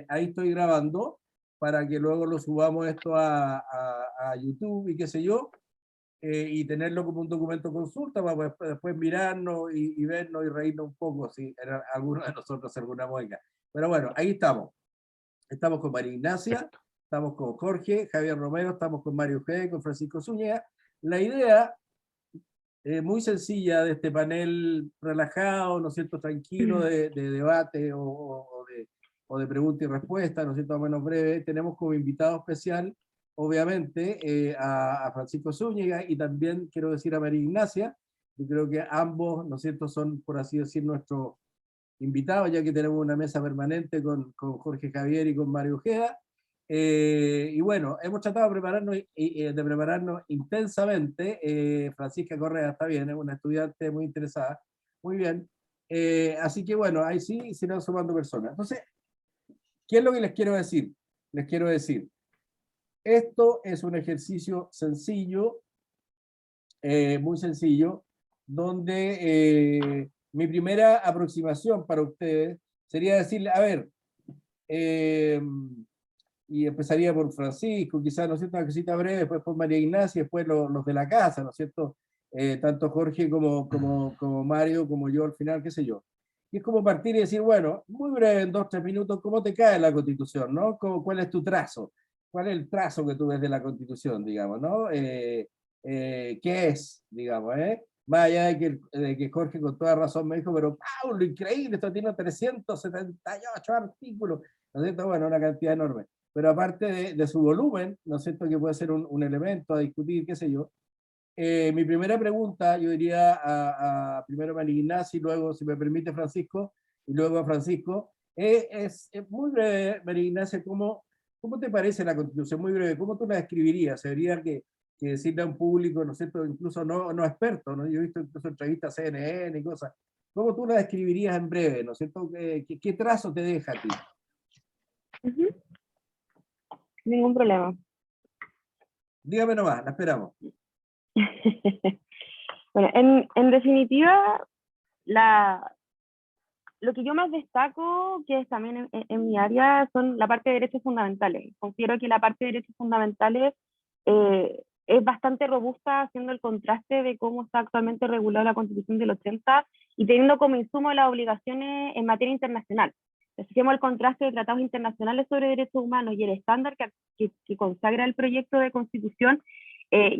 ahí estoy grabando para que luego lo subamos esto a YouTube y qué sé yo, y tenerlo como un documento consulta para después mirarnos y vernos y reírnos un poco si era alguno de nosotros alguna mueca. Pero bueno, ahí estamos. Estamos con María Ignacia, estamos con Jorge, Javier Romero, estamos con Mario G, con Francisco Zúñiga. La idea muy sencilla de este panel relajado, ¿no es cierto?, tranquilo de debate o de pregunta y respuesta, ¿no es cierto?, más o menos breve. Tenemos como invitado especial, obviamente, a Francisco Zúñiga y también quiero decir a María Ignacia. Yo creo que ambos, ¿no es cierto?, son, por así decir, nuestros invitados, ya que tenemos una mesa permanente con Jorge Javier y con Mario Ojeda. Y bueno, hemos tratado de prepararnos intensamente. Francisca Correa está bien, es una estudiante muy interesada. Muy bien. Así que bueno, ahí sí se van sumando personas. Entonces, ¿qué es lo que les quiero decir? Les quiero decir, esto es un ejercicio sencillo, muy sencillo, donde mi primera aproximación para ustedes sería decirle, a ver, y empezaría por Francisco, quizás, ¿no es cierto?, una cosita breve, después por María Ignacia, después los de la casa, ¿no es cierto?, tanto Jorge como Mario, como yo al final, qué sé yo. Y es como partir y decir, bueno, muy breve, en 2 o 3 minutos, ¿cómo te cae la Constitución, no? ¿Cuál es tu trazo? ¿Cuál es el trazo que tú ves de la Constitución, digamos, no? ¿Qué es, digamos, eh? Más allá de que Jorge con toda razón me dijo, pero Paulo, increíble, esto tiene 378 artículos, ¿no es cierto? Bueno, una cantidad enorme. Pero aparte de su volumen, ¿no es cierto?, que puede ser un elemento a discutir, qué sé yo. Mi primera pregunta, yo diría primero a María Ignacia y luego, si me permite, Francisco, y luego a Francisco, es muy breve, María Ignacia, ¿cómo te parece la Constitución? Muy breve, ¿cómo tú la describirías? Sería que decirle a un público, ¿no es cierto?, incluso no experto, ¿no? Yo he visto incluso entrevistas a CNN y cosas. ¿Cómo tú la describirías en breve, ¿no es cierto? ¿Qué trazo te deja a ti? Ningún problema. Dígame nomás, la esperamos. Bueno, en definitiva, lo que yo más destaco, que es también en mi área, son la parte de derechos fundamentales. Considero que la parte de derechos fundamentales es bastante robusta, haciendo el contraste de cómo está actualmente regulada la Constitución del 80 y teniendo como insumo las obligaciones en materia internacional. Si hacemos el contraste de tratados internacionales sobre derechos humanos y el estándar que consagra el proyecto de Constitución,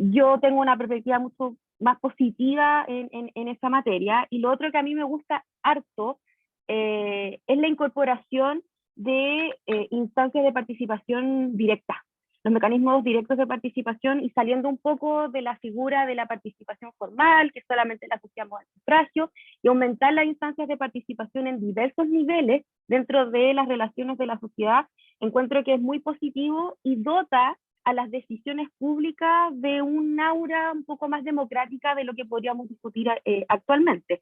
yo tengo una perspectiva mucho más positiva en esa materia. Y lo otro que a mí me gusta harto es la incorporación de instancias de participación directa, los mecanismos directos de participación, y saliendo un poco de la figura de la participación formal, que solamente la asociamos al sufragio, y aumentar las instancias de participación en diversos niveles dentro de las relaciones de la sociedad. Encuentro que es muy positivo y dota a las decisiones públicas de un aura un poco más democrática de lo que podríamos discutir actualmente.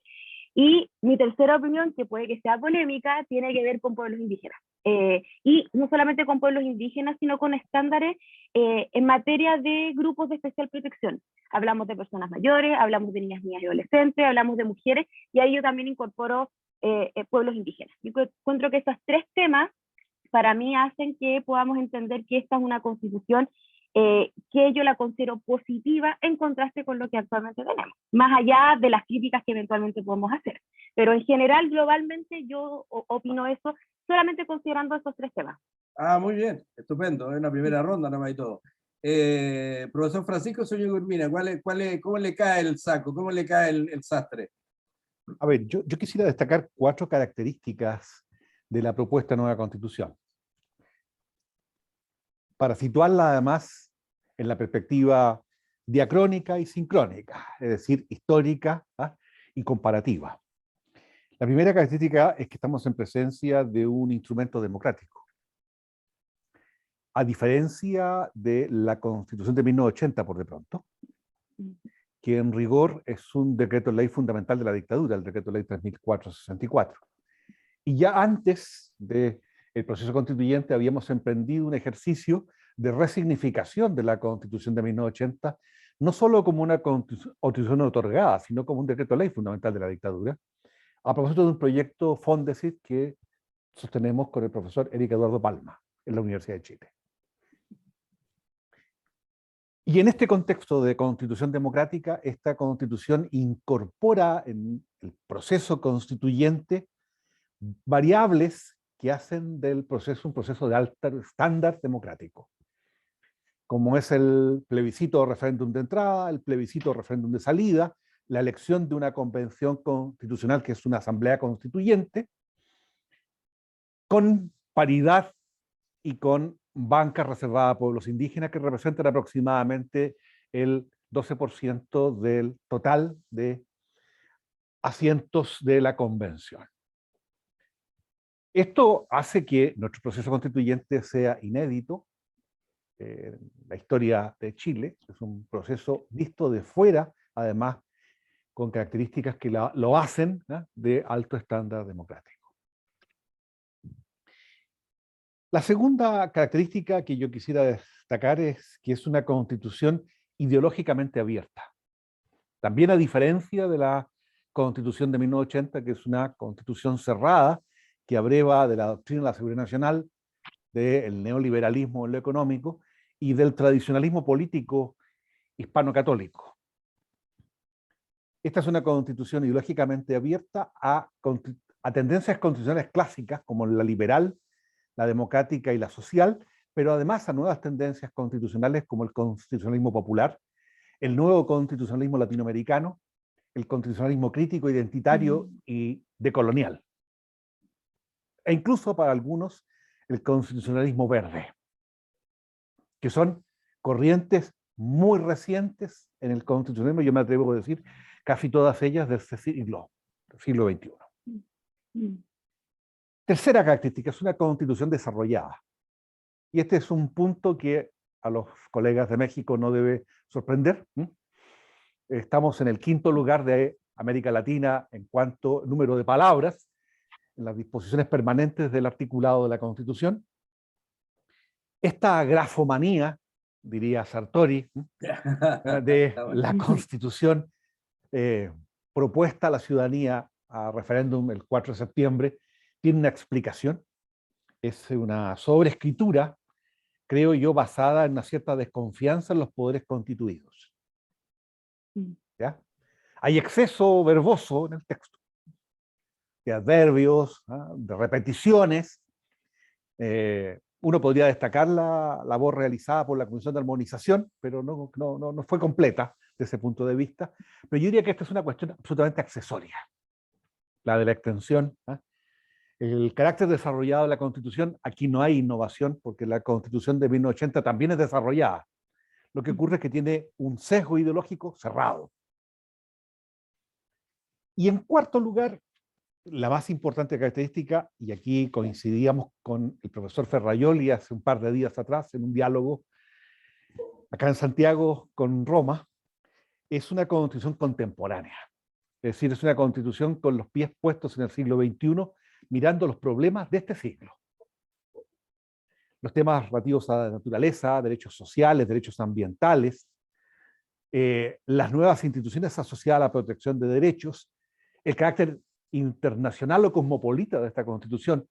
Y mi tercera opinión, que puede que sea polémica, tiene que ver con pueblos indígenas. Y no solamente con pueblos indígenas, sino con estándares en materia de grupos de especial protección. Hablamos de personas mayores, hablamos de niñas, niñas y adolescentes, hablamos de mujeres, y ahí yo también incorporo pueblos indígenas. Yo encuentro que esos 3 temas para mí hacen que podamos entender que esta es una constitución que yo la considero positiva en contraste con lo que actualmente tenemos, más allá de las críticas que eventualmente podemos hacer. Pero en general, globalmente, yo opino eso, solamente considerando esos 3 temas. Ah, muy bien, estupendo, es una primera ronda nada más y todo. Profesor Francisco Zúñiga Urbina, ¿cómo le cae el saco? ¿Cómo le cae el sastre? A ver, yo quisiera destacar 4 características de la propuesta de nueva Constitución, para situarla además en la perspectiva diacrónica y sincrónica, es decir, histórica y comparativa. La primera característica es que estamos en presencia de un instrumento democrático. A diferencia de la Constitución de 1980, por de pronto, que en rigor es un decreto de ley fundamental de la dictadura, el decreto de ley 3464. Y ya antes del proceso constituyente habíamos emprendido un ejercicio de resignificación de la Constitución de 1980, no solo como una constitución otorgada, sino como un decreto de ley fundamental de la dictadura, a propósito de un proyecto Fondesit que sostenemos con el profesor Eric Eduardo Palma en la Universidad de Chile. Y en este contexto de constitución democrática, esta constitución incorpora en el proceso constituyente variables que hacen del proceso un proceso de alto estándar democrático, como es el plebiscito o referéndum de entrada, el plebiscito o referéndum de salida, la elección de una convención constitucional que es una asamblea constituyente, con paridad y con banca reservada a pueblos indígenas que representan aproximadamente el 12% del total de asientos de la convención. Esto hace que nuestro proceso constituyente sea inédito. La historia de Chile es un proceso visto de fuera, además con características que lo hacen, ¿no?, de alto estándar democrático. La segunda característica que yo quisiera destacar es que es una constitución ideológicamente abierta. También a diferencia de la Constitución de 1980, que es una constitución cerrada, que abreva de la doctrina de la seguridad nacional, del neoliberalismo en lo económico y del tradicionalismo político hispano-católico. Esta es una constitución ideológicamente abierta a tendencias constitucionales clásicas como la liberal, la democrática y la social, pero además a nuevas tendencias constitucionales como el constitucionalismo popular, el nuevo constitucionalismo latinoamericano, el constitucionalismo crítico, identitario y decolonial. E incluso para algunos el constitucionalismo verde, que son corrientes muy recientes en el constitucionalismo, yo me atrevo a decir casi todas ellas del siglo XXI. Tercera característica, es una constitución desarrollada. Y este es un punto que a los colegas de México no debe sorprender. Estamos en el 5º lugar de América Latina en cuanto a número de palabras, en las disposiciones permanentes del articulado de la Constitución. Esta grafomanía, diría Sartori, de la Constitución propuesta a la ciudadanía a referéndum el 4 de septiembre, tiene una explicación. Es una sobreescritura, creo yo, basada en una cierta desconfianza en los poderes constituidos. ¿Ya? Hay exceso verboso en el texto, de adverbios, de repeticiones. Uno podría destacar la labor realizada por la Comisión de Armonización, pero no fue completa desde ese punto de vista. Pero yo diría que esta es una cuestión absolutamente accesoria, la de la extensión. El carácter desarrollado de la Constitución, aquí no hay innovación, porque la Constitución de 1980 también es desarrollada. Lo que ocurre es que tiene un sesgo ideológico cerrado. Y en cuarto lugar, la más importante característica, y aquí coincidíamos con el profesor Ferraioli hace un par de días atrás en un diálogo acá en Santiago con Roma, es una constitución contemporánea. Es decir, es una constitución con los pies puestos en el siglo XXI, mirando los problemas de este siglo. Los temas relativos a la naturaleza, derechos sociales, derechos ambientales, las nuevas instituciones asociadas a la protección de derechos, el carácter internacional o cosmopolita de esta Constitución,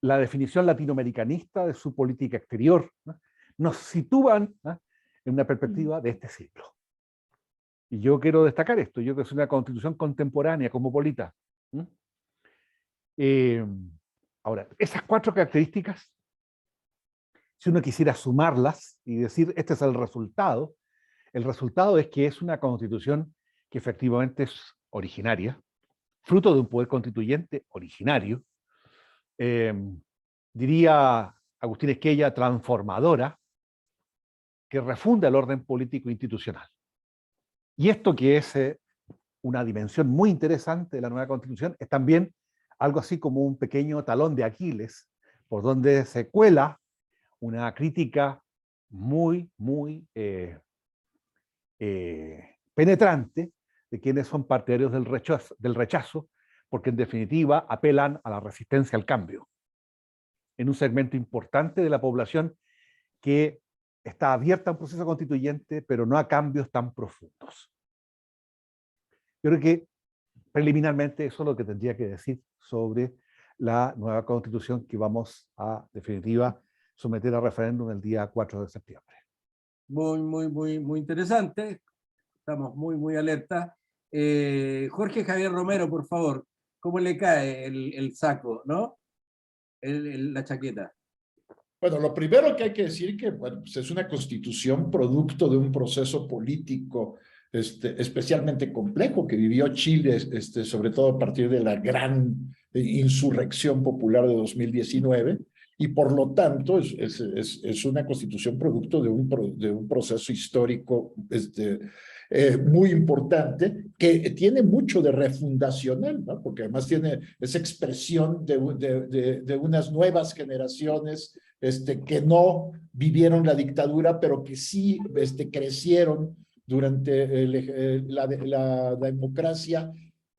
la definición latinoamericanista de su política exterior, ¿no?, nos sitúan, ¿no?, en una perspectiva de este siglo. Y yo quiero destacar esto, yo creo que es una Constitución contemporánea, cosmopolita. Ahora, esas 4 características, si uno quisiera sumarlas y decir este es el resultado es que es una Constitución que efectivamente es originaria, fruto de un poder constituyente originario, diría Agustín Esquella, transformadora, que refunda el orden político institucional. Y esto, que es una dimensión muy interesante de la nueva Constitución, es también algo así como un pequeño talón de Aquiles, por donde se cuela una crítica muy penetrante de quienes son partidarios del rechazo, porque en definitiva apelan a la resistencia al cambio, en un segmento importante de la población que está abierta a un proceso constituyente, pero no a cambios tan profundos. Yo creo que preliminarmente eso es lo que tendría que decir sobre la nueva constitución que vamos a, definitiva, someter a referéndum el día 4 de septiembre. Muy interesante. Estamos muy alerta. Jorge Javier Romero, por favor, ¿cómo le cae el saco, ¿no? La chaqueta. Bueno, lo primero que hay que decir que bueno, pues es una constitución producto de un proceso político especialmente complejo que vivió Chile, sobre todo a partir de la gran insurrección popular de 2019, y por lo tanto es una constitución producto de un proceso histórico muy importante, que tiene mucho de refundacional, ¿no? Porque además tiene esa expresión de unas nuevas generaciones que no vivieron la dictadura, pero que sí crecieron durante la democracia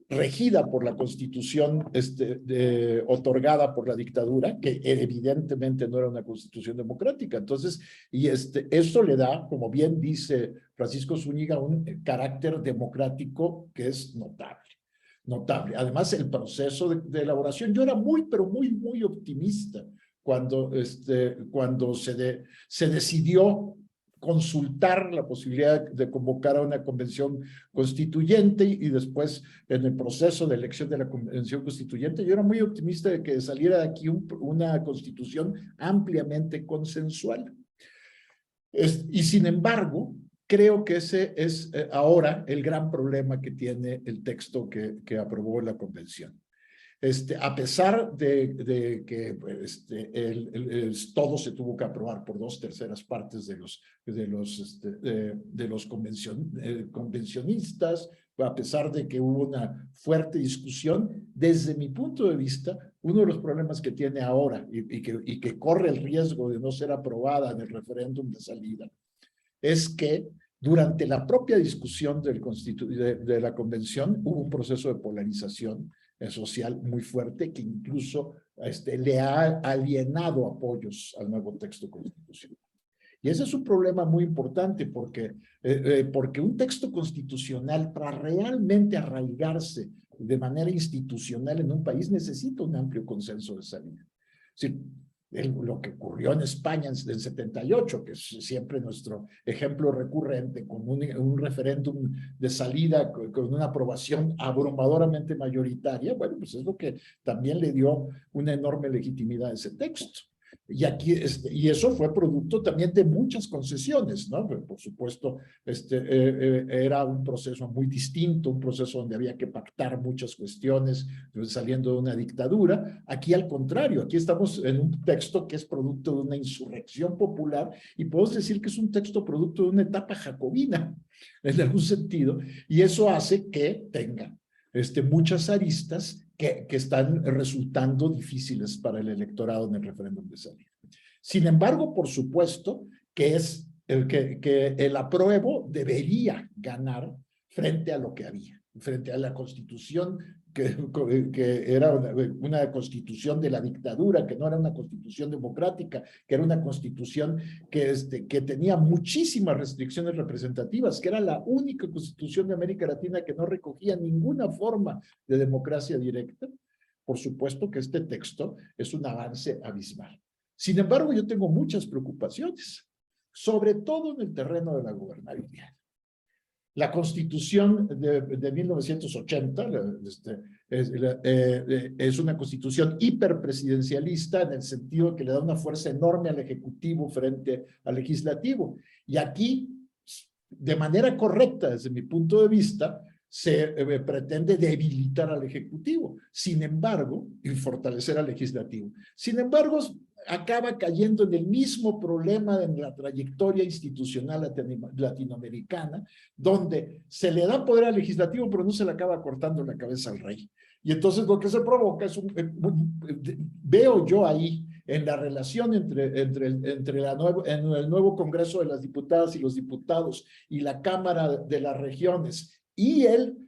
regida por la constitución otorgada por la dictadura, que evidentemente no era una constitución democrática. Entonces, y eso le da, como bien dice Francisco Zúñiga, un carácter democrático que es notable. Notable. Además, el proceso de elaboración, yo era pero muy optimista cuando se decidió consultar la posibilidad de convocar a una convención constituyente y después en el proceso de elección de la convención constituyente. Yo era muy optimista de que saliera de aquí una constitución ampliamente consensual. Y sin embargo, creo que ese es ahora el gran problema que tiene el texto que aprobó la convención. A pesar de que todo se tuvo que aprobar por 2/3 partes de los convencionistas, a pesar de que hubo una fuerte discusión, desde mi punto de vista, uno de los problemas que tiene ahora y que corre el riesgo de no ser aprobada en el referéndum de salida, es que durante la propia discusión de la convención hubo un proceso de polarización social muy fuerte que incluso le ha alienado apoyos al nuevo texto constitucional. Y ese es un problema muy importante porque un texto constitucional, para realmente arraigarse de manera institucional en un país, necesita un amplio consenso de salida. Es decir, lo que ocurrió en España en 78, que es siempre nuestro ejemplo recurrente, con un referéndum de salida con una aprobación abrumadoramente mayoritaria, bueno, pues es lo que también le dio una enorme legitimidad a ese texto. Y aquí, y eso fue producto también de muchas concesiones, ¿no? Por supuesto, era un proceso muy distinto, un proceso donde había que pactar muchas cuestiones saliendo de una dictadura. Aquí, al contrario, aquí estamos en un texto que es producto de una insurrección popular y podemos decir que es un texto producto de una etapa jacobina, en algún sentido, y eso hace que tenga muchas aristas que están resultando difíciles para el electorado en el referéndum de salida. Sin embargo, por supuesto que el apruebo debería ganar frente a lo que había, frente a la constitución que era una constitución de la dictadura, que no era una constitución democrática, que era una constitución que tenía muchísimas restricciones representativas, que era la única constitución de América Latina que no recogía ninguna forma de democracia directa. Por supuesto que este texto es un avance abismal. Sin embargo, yo tengo muchas preocupaciones, sobre todo en el terreno de la gobernabilidad. La Constitución de 1980 es una constitución hiperpresidencialista en el sentido que le da una fuerza enorme al Ejecutivo frente al Legislativo. Y aquí, de manera correcta, desde mi punto de vista, se pretende debilitar al Ejecutivo, sin embargo, y fortalecer al Legislativo. Sin embargo, acaba cayendo en el mismo problema en la trayectoria institucional latinoamericana, donde se le da poder al legislativo, pero no se le acaba cortando la cabeza al rey. Y entonces lo que se provoca es veo yo ahí en la relación entre el nuevo Congreso de las Diputadas y los Diputados y la Cámara de las Regiones y el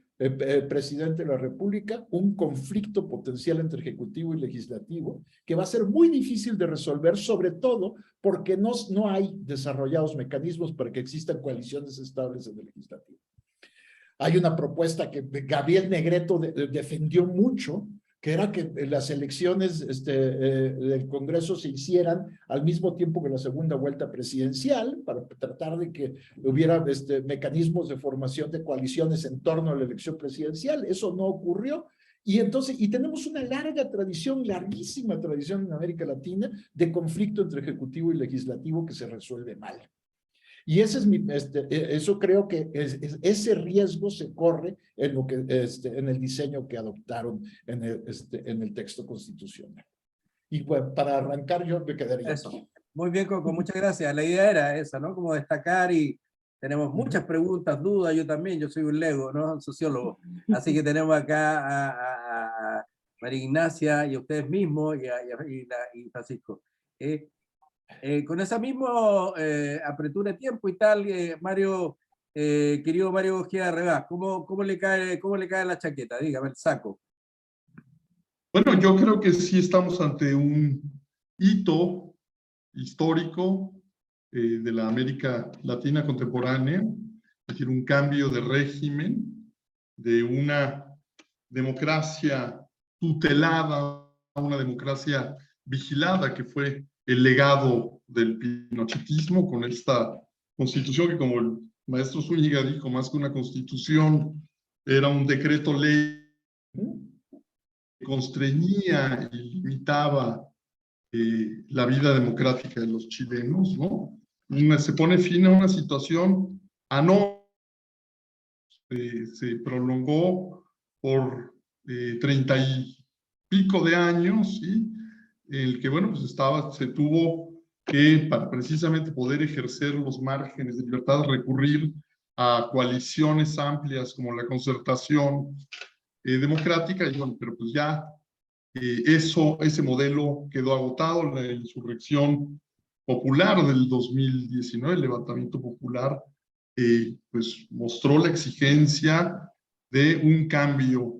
presidente de la República, un conflicto potencial entre ejecutivo y legislativo que va a ser muy difícil de resolver, sobre todo porque no hay desarrollados mecanismos para que existan coaliciones estables en el legislativo. Hay una propuesta que Gabriel Negreto defendió mucho que era que las elecciones del Congreso se hicieran al mismo tiempo que la segunda vuelta presidencial, para tratar de que hubiera mecanismos de formación de coaliciones en torno a la elección presidencial. Eso no ocurrió. Y entonces, y tenemos una larga tradición, larguísima tradición en América Latina de conflicto entre ejecutivo y legislativo que se resuelve mal. Y ese es eso creo que ese riesgo se corre en lo que en el diseño que adoptaron en el texto constitucional. Y bueno, para arrancar yo me quedaría Eso. aquí. Muy bien, Coco, muchas gracias. La idea era esa, ¿no? Como destacar, y tenemos muchas preguntas, dudas. Yo también, yo soy un lego, ¿no? Un sociólogo. Así que tenemos acá a María Ignacia y a ustedes mismos y Francisco. Con esa misma apertura de tiempo y tal, Mario, querido Mario Ojeda Revás, ¿cómo le cae la chaqueta? Dígame, el saco. Bueno, yo creo que sí estamos ante un hito histórico de la América Latina contemporánea, es decir, un cambio de régimen de una democracia tutelada a una democracia vigilada, que fue el legado del pinochetismo, con esta constitución que, como el maestro Zúñiga dijo, más que una constitución, era un decreto ley que constreñía y limitaba la vida democrática de los chilenos, ¿no? Se pone fin a una situación anómala, se prolongó por 30 y pico de años, ¿sí? El que, bueno, pues se tuvo que, para precisamente poder ejercer los márgenes de libertad, recurrir a coaliciones amplias como la concertación democrática, y bueno, pero pues ya ese modelo quedó agotado. La insurrección popular del 2019, el levantamiento popular, pues mostró la exigencia de un cambio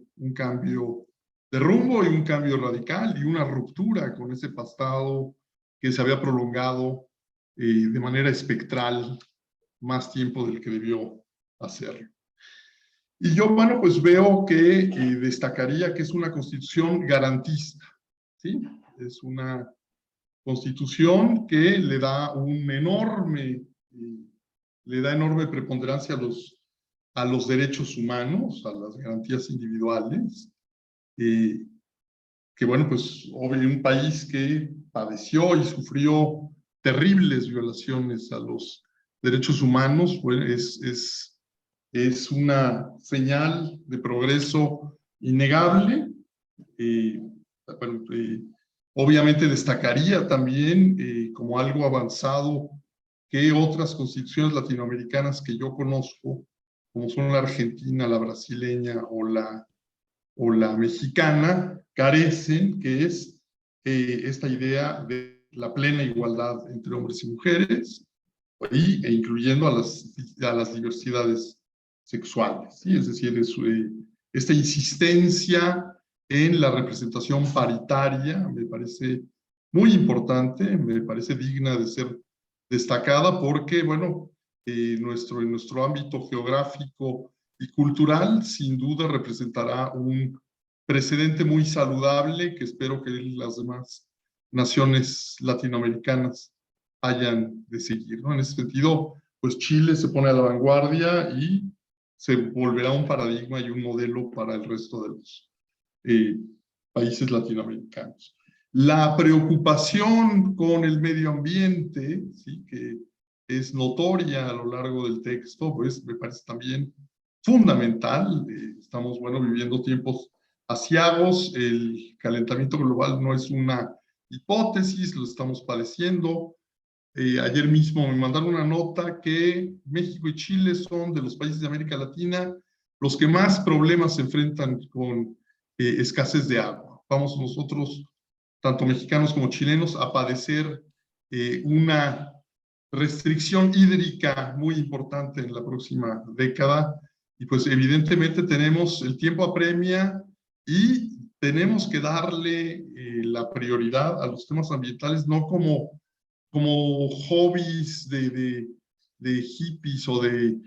de rumbo y un cambio radical y una ruptura con ese pasado que se había prolongado de manera espectral más tiempo del que debió hacerlo. Y yo, bueno, pues veo que destacaría que es una constitución garantista, ¿sí? Es una constitución que le da enorme preponderancia a los derechos humanos, a las garantías individuales, que, bueno, pues obvio, un país que padeció y sufrió terribles violaciones a los derechos humanos, pues es una señal de progreso innegable. Obviamente destacaría también como algo avanzado que otras constituciones latinoamericanas que yo conozco, como son la argentina, la brasileña o la mexicana, carecen, que es esta idea de la plena igualdad entre hombres y mujeres, e incluyendo a las diversidades sexuales, ¿sí? Es decir, esta insistencia en la representación paritaria me parece muy importante, me parece digna de ser destacada, porque, bueno, en nuestro ámbito geográfico y cultural, sin duda representará un precedente muy saludable que espero que las demás naciones latinoamericanas hayan de seguir, ¿no? En ese sentido, pues Chile se pone a la vanguardia y se volverá un paradigma y un modelo para el resto de los países latinoamericanos. La preocupación con el medio ambiente, ¿sí?, que es notoria a lo largo del texto, pues me parece también fundamental. Estamos, bueno, viviendo tiempos aciagos. El calentamiento global no es una hipótesis, lo estamos padeciendo. Ayer mismo me mandaron una nota que México y Chile son de los países de América Latina los que más problemas se enfrentan con escasez de agua. Vamos nosotros, tanto mexicanos como chilenos, a padecer una restricción hídrica muy importante en la próxima década, y pues evidentemente el tiempo apremia y tenemos que darle la prioridad a los temas ambientales, no como hobbies de hippies o de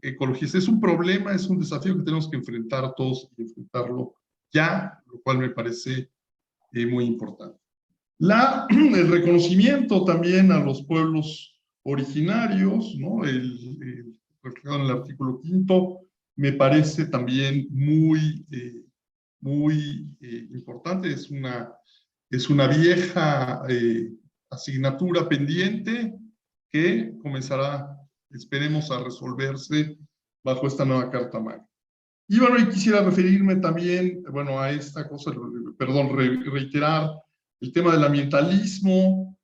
ecologistas. Es un problema, es un desafío que tenemos que enfrentar todos y enfrentarlo ya, lo cual me parece muy importante. El reconocimiento también a los pueblos originarios, ¿no? Reflejado en el artículo 5º, me parece también muy importante. Es una vieja asignatura pendiente que comenzará, esperemos, a resolverse bajo esta nueva Carta Magna. Y bueno, y quisiera referirme también, bueno, a esta cosa, perdón, reiterar el tema del ambientalismo,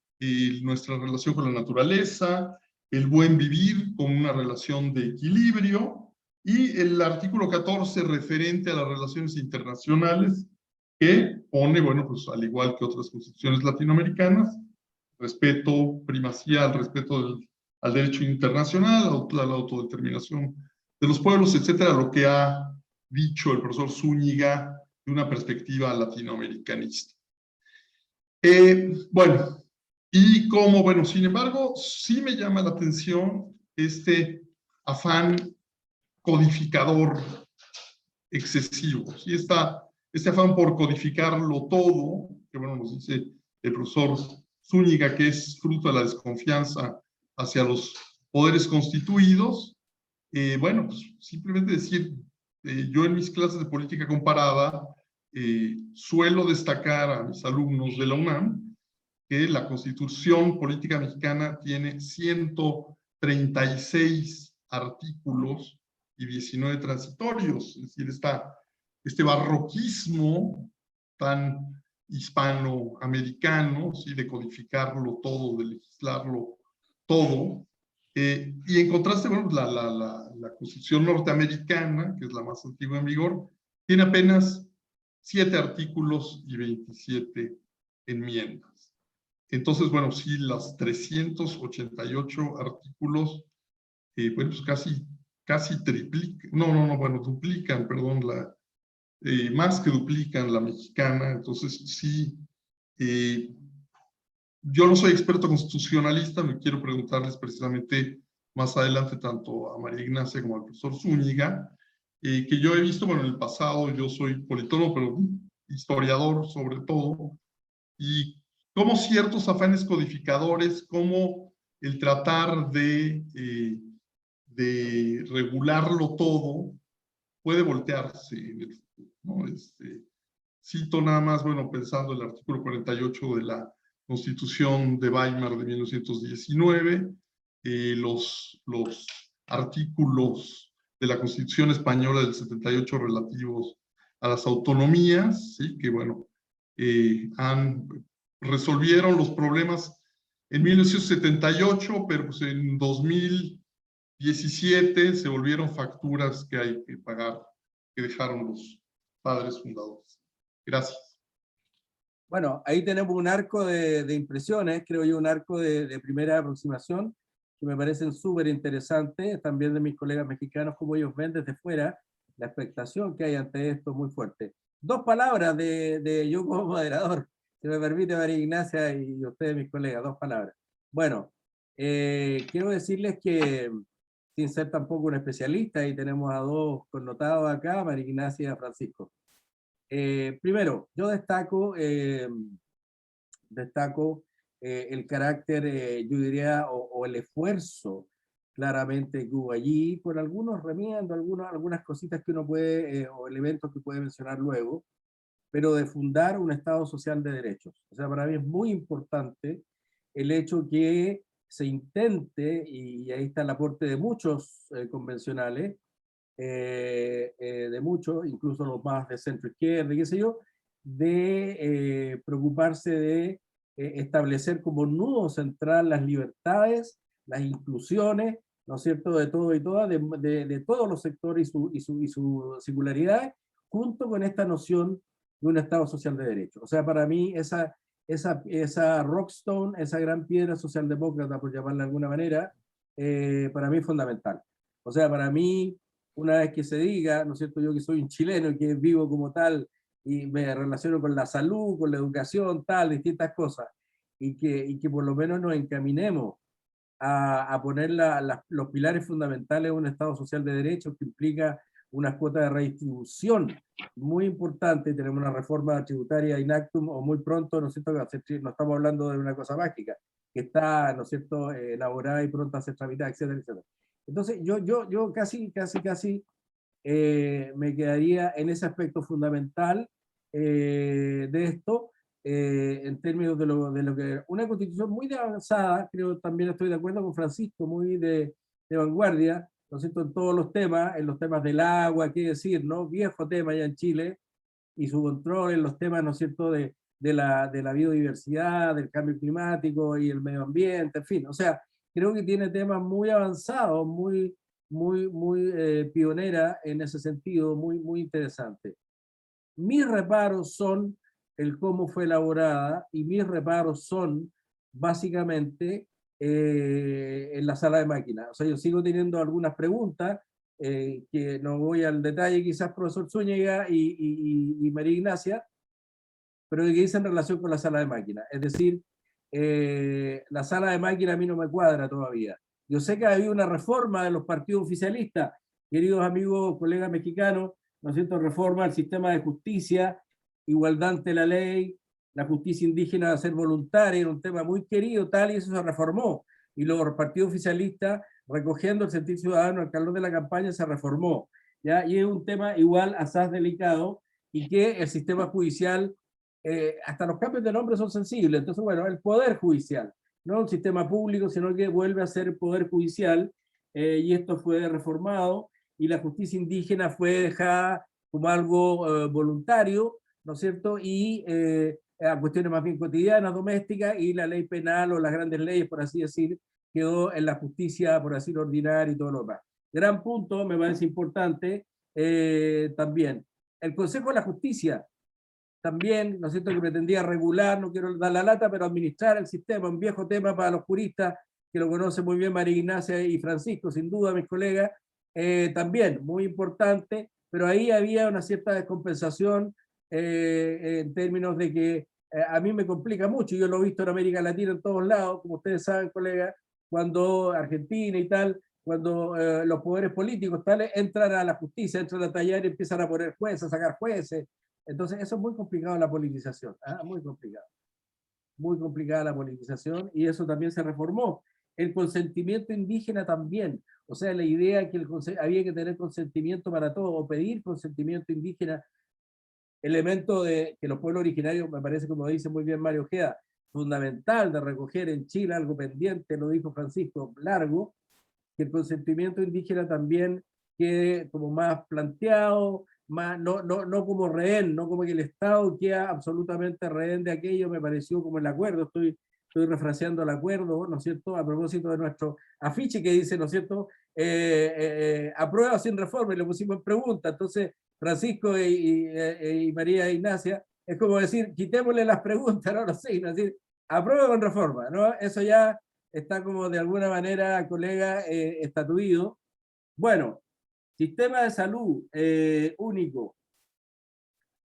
nuestra relación con la naturaleza, el buen vivir con una relación de equilibrio, y el artículo 14 referente a las relaciones internacionales, que pone, bueno, pues al igual que otras constituciones latinoamericanas, respeto, primacía al respeto al derecho internacional, a la autodeterminación de los pueblos, etcétera, lo que ha dicho el profesor Zúñiga de una perspectiva latinoamericanista. Bueno, y como, bueno, sin embargo, sí me llama la atención este afán codificador excesivo, ¿sí? Este afán por codificarlo todo, que bueno, nos dice el profesor Zúñiga, que es fruto de la desconfianza hacia los poderes constituidos. Bueno, pues simplemente decir, yo en mis clases de política comparada suelo destacar a mis alumnos de la UNAM que la Constitución Política Mexicana tiene 136 artículos y 19 transitorios, es decir, este barroquismo tan hispanoamericano, ¿sí? De codificarlo todo, de legislarlo todo. Y en contraste, bueno, la Constitución norteamericana, que es la más antigua en vigor, tiene apenas 7 artículos y 27 enmiendas. Entonces, bueno, sí, las 388 artículos, bueno, pues casi triplican, bueno, duplican, perdón, más que duplican la mexicana. Entonces, sí, yo no soy experto constitucionalista, me quiero preguntarles precisamente más adelante tanto a María Ignacia como al profesor Zúñiga, que yo he visto, bueno, en el pasado, yo soy politólogo, pero historiador sobre todo, y cómo ciertos afanes codificadores, como el tratar de regularlo todo, puede voltearse en el futuro, ¿no? Cito nada más, bueno, pensando en el artículo 48 de la Constitución de Weimar de 1919, los artículos de la Constitución Española del 78 relativos a las autonomías, ¿sí? Que bueno, resolvieron los problemas en 1978, pero pues en 2017 se volvieron facturas que hay que pagar, que dejaron los padres fundadores. Gracias. Bueno, ahí tenemos un arco de impresiones, creo yo, un arco de primera aproximación, que me parecen súper interesantes, también de mis colegas mexicanos, como ellos ven desde fuera, la expectación que hay ante esto muy fuerte. 2 palabras de yo como moderador, si me permite María Ignacia y ustedes, mis colegas, 2 palabras. Bueno, quiero decirles que, sin ser tampoco un especialista, y tenemos a 2 connotados acá, María Ignacia y Francisco. Primero, yo destaco el carácter, yo diría, o el esfuerzo claramente que hubo allí, por algunos remiendo, algunas cositas que uno puede, o elementos que puede mencionar luego, pero de fundar un Estado social de derechos. O sea, para mí es muy importante el hecho que se intente, y ahí está el aporte de muchos convencionales, de muchos, incluso los más de centro izquierda, qué sé yo, de preocuparse de establecer como nudo central las libertades, las inclusiones, ¿no es cierto?, de todo y todas, de todos los sectores y su singularidad, junto con esta noción de un Estado social de derecho. O sea, para mí esa rockstone, esa gran piedra socialdemócrata, por llamarla de alguna manera, para mí es fundamental. O sea, para mí, una vez que se diga, ¿no es cierto?, yo que soy un chileno y que vivo como tal, y me relaciono con la salud, con la educación, tal, distintas cosas, y que por lo menos nos encaminemos a poner los pilares fundamentales de un Estado social de derechos, que implica unas cuotas de redistribución muy importantes. Tenemos una reforma tributaria in actum, o muy pronto, ¿no es cierto? No estamos hablando de una cosa mágica, que está, ¿no es cierto?, elaborada y pronta a ser tramitada, etcétera, etcétera. Entonces, yo casi me quedaría en ese aspecto fundamental de esto, en términos de lo que... Una constitución muy avanzada, creo, también estoy de acuerdo con Francisco, muy de vanguardia, ¿no es cierto?, en todos los temas, en los temas del agua, qué decir, ¿no? Viejo tema ya en Chile, y su control en los temas, ¿no es cierto?, de la biodiversidad, del cambio climático y el medio ambiente, en fin, o sea, creo que tiene temas muy avanzados, muy pionera en ese sentido, muy interesante. Mis reparos son el cómo fue elaborada, y mis reparos son básicamente en la sala de máquinas. O sea, yo sigo teniendo algunas preguntas, que no voy al detalle, quizás profesor Zúñiga y María Ignacia, pero que dice en relación con la sala de máquinas. Es decir, la sala de máquinas a mí no me cuadra todavía. Yo sé que ha habido una reforma de los partidos oficialistas, queridos amigos, colegas mexicanos, ¿no es cierto?, reforma del sistema de justicia, igualdad ante la ley, la justicia indígena va a ser voluntaria, era un tema muy querido, tal, y eso se reformó. Y los partidos oficialistas, recogiendo el sentir ciudadano al calor de la campaña, se reformó. ¿Ya? Y es un tema igual asaz delicado, y que el sistema judicial, hasta los cambios de nombre son sensibles. Entonces, bueno, el Poder Judicial, no un sistema público, sino que vuelve a ser el Poder Judicial, y esto fue reformado, y la justicia indígena fue dejada como algo voluntario, ¿no es cierto? Y a cuestiones más bien cotidianas, domésticas, y la ley penal o las grandes leyes, por así decir, quedó en la justicia, por así decirlo, ordinaria y todo lo demás. Gran punto, me parece importante también. El Consejo de la Justicia, también, ¿no es cierto?, que pretendía regular, no quiero dar la lata, pero administrar el sistema, un viejo tema para los juristas, que lo conocen muy bien María Ignacia y Francisco, sin duda, mis colegas, también muy importante, pero ahí había una cierta descompensación en términos de que a mí me complica mucho, yo lo he visto en América Latina en todos lados, como ustedes saben, colegas, cuando Argentina y tal, cuando los poderes políticos tales entran a la justicia, entran a tallar y empiezan a poner jueces, a sacar jueces. Entonces eso es muy complicado, la politización, muy complicado. Muy complicada la politización, y eso también se reformó. El consentimiento indígena también, o sea, la idea que había que tener consentimiento para todo, o pedir consentimiento indígena, elemento de que los pueblos originarios, me parece, como dice muy bien Mario Ojeda, fundamental de recoger en Chile, algo pendiente, lo dijo Francisco, largo, que el consentimiento indígena también quede como más planteado, más, no como rehén, no como que el Estado queda absolutamente rehén de aquello, me pareció como el acuerdo, estoy refraseando el acuerdo, ¿no es cierto?, a propósito de nuestro afiche que dice, ¿no es cierto?, aprueba sin reforma, y lo pusimos en pregunta. Entonces Francisco y María Ignacia, es como decir, quitémosle las preguntas, no lo sé, ¿no? Es decir, aprueba con reforma, ¿no? Eso ya está como de alguna manera, colega, estatuido. Bueno, sistema de salud único.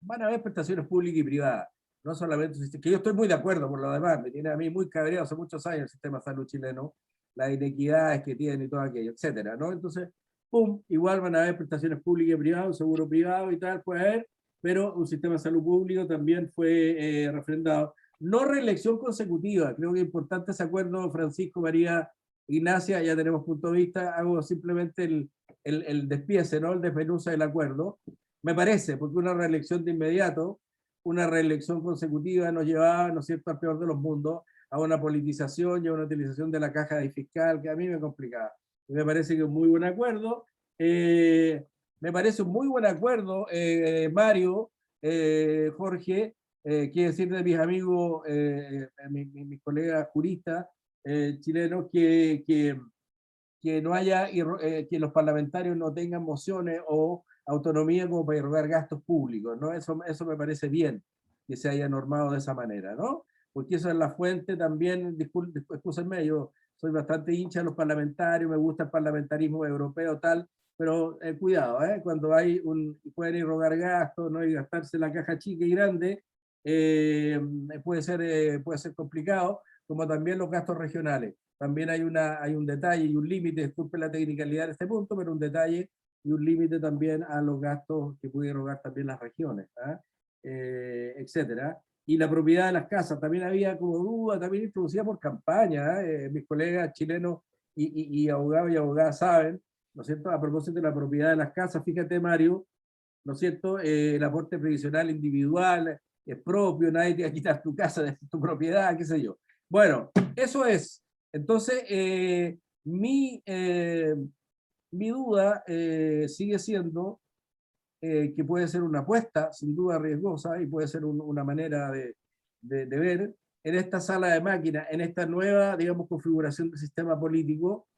Van a haber prestaciones públicas y privadas, no solamente, que yo estoy muy de acuerdo por lo demás, me tiene a mí muy cabreado hace muchos años el sistema de salud chileno, las inequidades que tiene y todo aquello, etcétera, ¿no? Entonces, pum, igual van a haber prestaciones públicas y privadas, un seguro privado y tal, puede haber, pero un sistema de salud público también fue refrendado. No reelección consecutiva, creo que es importante ese acuerdo, Francisco, María Ignacia, ya tenemos punto de vista, hago simplemente el despiece, ¿no?, el desmenuza del acuerdo. Me parece, porque una reelección de inmediato, una reelección consecutiva nos llevaba, ¿no es cierto?, al peor de los mundos, a una politización y a una utilización de la caja de fiscal que a mí me complicaba. Y me parece que es un muy buen acuerdo. Me parece un muy buen acuerdo, Mario, Jorge, quiero decir de mis amigos, mis colegas juristas chilenos, que no haya, que los parlamentarios no tengan mociones o autonomía como para irrogar gastos públicos, ¿no? Eso me parece bien, que se haya normado de esa manera, ¿no? Porque eso es la fuente también, discúlpenme, yo soy bastante hincha de los parlamentarios, me gusta el parlamentarismo europeo, tal, pero cuidado, cuando hay pueden irrogar gastos, ¿no?, y gastarse la caja chica y grande, puede ser complicado, como también los gastos regionales. También hay un detalle y un límite, disculpen la tecnicalidad de este punto, pero un detalle y un límite también a los gastos que pueden erogar también las regiones, etcétera. Y la propiedad de las casas, también había como duda, también introducida por campaña, mis colegas chilenos y abogados y abogadas saben, ¿no es cierto?, a propósito de la propiedad de las casas, fíjate Mario, ¿no es cierto?, el aporte previsional individual es propio, nadie te va a quitar tu casa de tu propiedad, qué sé yo. Bueno, eso es. Entonces, mi duda sigue siendo que puede ser una apuesta, sin duda riesgosa, y puede ser una manera de ver en esta sala de máquinas, en esta nueva, digamos, configuración del sistema político,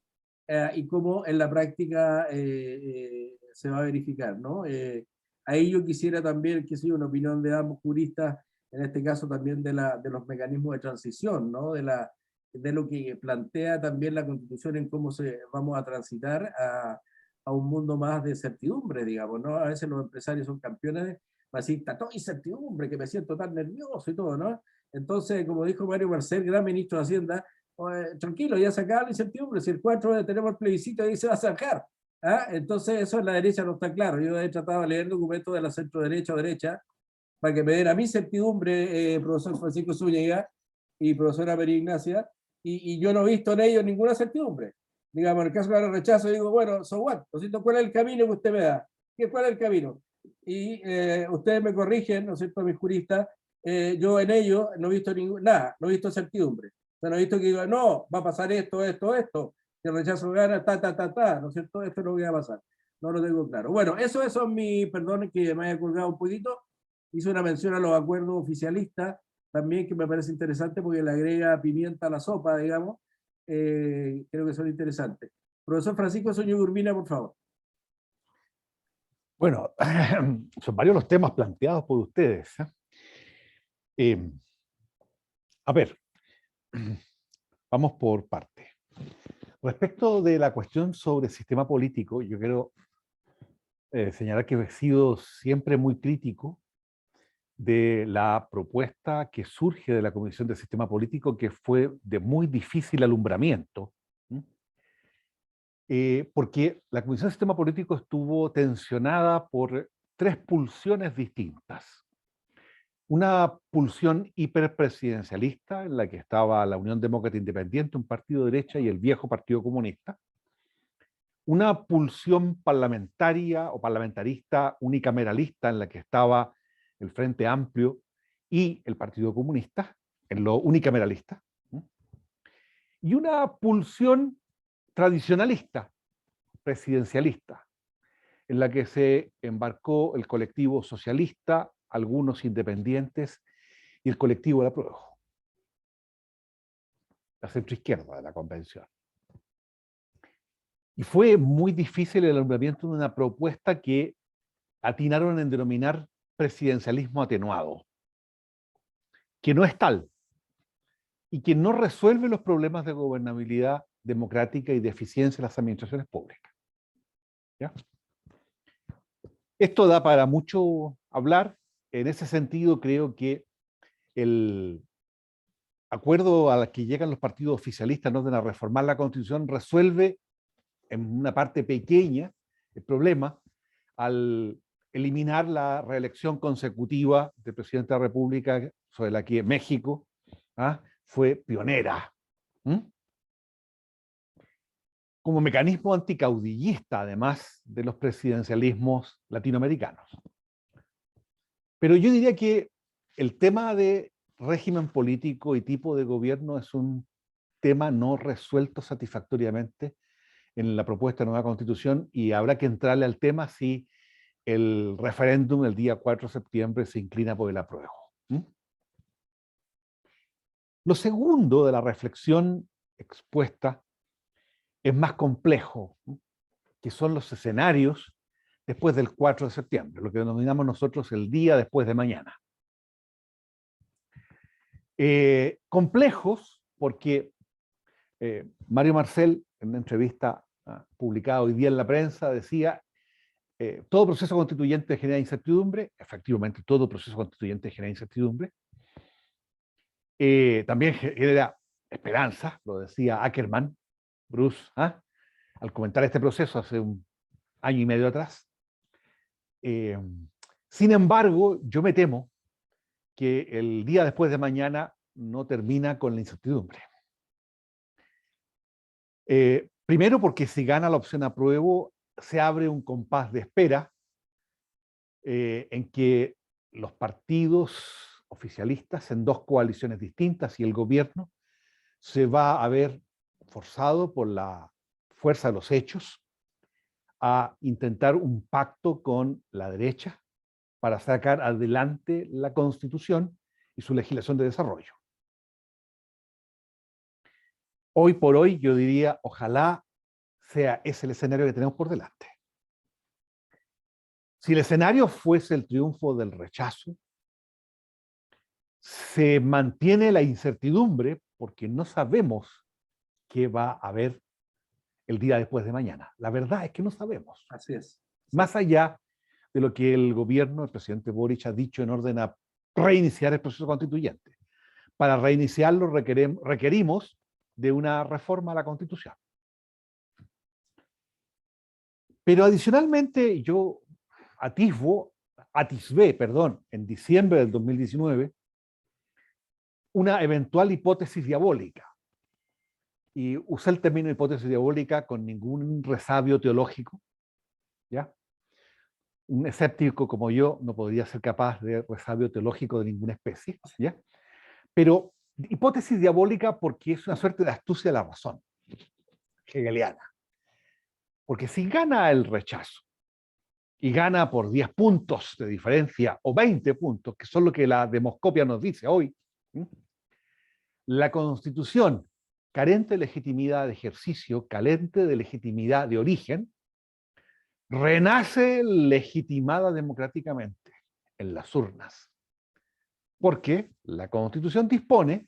y cómo en la práctica se va a verificar, ¿no? Ahí yo quisiera también, que sea una opinión de ambos juristas, en este caso también de los mecanismos de transición, ¿no? De lo que plantea también la Constitución en cómo vamos a transitar a un mundo más de certidumbre, digamos, ¿no? A veces los empresarios son campeones para decir, está todo incertidumbre, que me siento tan nervioso y todo, ¿no? Entonces, como dijo Mario Marcel, gran ministro de Hacienda, tranquilo, ya se acaba la incertidumbre, si el 4 tenemos el plebiscito ahí se va a sacar. Entonces eso en la derecha no está claro. Yo he tratado de leer documentos de la centro derecha o derecha para que me den a mí certidumbre, profesor Francisco Zúñiga y profesora María Ignacia, y yo no he visto en ellos ninguna certidumbre. Digamos, en el caso de el rechazo, digo, bueno, so what, ¿no es cierto? ¿Cuál es el camino que usted me da? ¿Cuál es el camino? Y ustedes me corrigen, ¿no es cierto?, mis juristas, yo en ello no he visto nada, no he visto certidumbre. O sea, no he visto que diga, no, va a pasar esto, que el rechazo gana, ¿no es cierto? Esto no va a pasar. No lo tengo claro. Bueno, eso es mi, perdón que me haya colgado un poquito. Hice una mención a los acuerdos oficialistas, también que me parece interesante porque le agrega pimienta a la sopa, digamos. Creo que son interesantes. Profesor Francisco Zúñiga Urbina, por favor. Bueno, son varios los temas planteados por ustedes. A ver, vamos por parte. Respecto de la cuestión sobre el sistema político, yo quiero señalar que he sido siempre muy crítico de la propuesta que surge de la Comisión del Sistema Político, que fue de muy difícil alumbramiento, porque la Comisión del Sistema Político estuvo tensionada por tres pulsiones distintas. Una pulsión hiperpresidencialista, en la que estaba la Unión Demócrata Independiente, un partido de derecha, y el viejo Partido Comunista. Una pulsión parlamentaria o parlamentarista unicameralista, en la que estaba el Frente Amplio y el Partido Comunista, en lo unicameralista. Y una pulsión tradicionalista, presidencialista, en la que se embarcó el colectivo socialista, algunos independientes y el colectivo de la Prueba, la centroizquierda de la convención. Y fue muy difícil el alumbramiento de una propuesta que atinaron en denominar presidencialismo atenuado, que no es tal, y que no resuelve los problemas de gobernabilidad democrática y de eficiencia de las administraciones públicas. ¿Ya? Esto da para mucho hablar. En ese sentido, creo que el acuerdo al que llegan los partidos oficialistas en orden a reformar la Constitución resuelve en una parte pequeña el problema al eliminar la reelección consecutiva del presidente de la República, sobre la que México fue pionera. Como mecanismo anticaudillista, además de los presidencialismos latinoamericanos. Pero yo diría que el tema de régimen político y tipo de gobierno es un tema no resuelto satisfactoriamente en la propuesta de nueva Constitución, y habrá que entrarle al tema si el referéndum el día 4 de septiembre se inclina por el apruebo. Lo segundo de la reflexión expuesta es más complejo, que son los escenarios después del 4 de septiembre, lo que denominamos nosotros el día después de mañana. Complejos porque Mario Marcel, en una entrevista publicada hoy día en la prensa, decía: todo proceso constituyente genera incertidumbre. Efectivamente, todo proceso constituyente genera incertidumbre. También genera esperanza, lo decía Ackerman, Bruce, al comentar este proceso hace un año y medio atrás. Sin embargo, yo me temo que el día después de mañana no termina con la incertidumbre. Primero porque si gana la opción apruebo, se abre un compás de espera en que los partidos oficialistas en dos coaliciones distintas y el gobierno se va a ver forzado por la fuerza de los hechos a intentar un pacto con la derecha para sacar adelante la Constitución y su legislación de desarrollo. Hoy por hoy, yo diría, ojalá sea ese el escenario que tenemos por delante. Si el escenario fuese el triunfo del rechazo, se mantiene la incertidumbre porque no sabemos qué va a haber el día después de mañana. La verdad es que no sabemos. Así es. Más allá de lo que el gobierno, el presidente Boric, ha dicho en orden a reiniciar el proceso constituyente. Para reiniciarlo requerimos de una reforma a la Constitución. Pero adicionalmente yo atisbé, en diciembre del 2019, una eventual hipótesis diabólica. Y usé el término hipótesis diabólica con ningún resabio teológico, ¿ya? Un escéptico como yo no podría ser capaz de resabio teológico de ninguna especie, ¿ya? Pero hipótesis diabólica porque es una suerte de astucia de la razón hegeliana. Porque si gana el rechazo y gana por 10 puntos de diferencia o 20 puntos, que son lo que la demoscopia nos dice hoy, la Constitución, carente de legitimidad de ejercicio, carente de legitimidad de origen, renace legitimada democráticamente en las urnas. Porque la Constitución dispone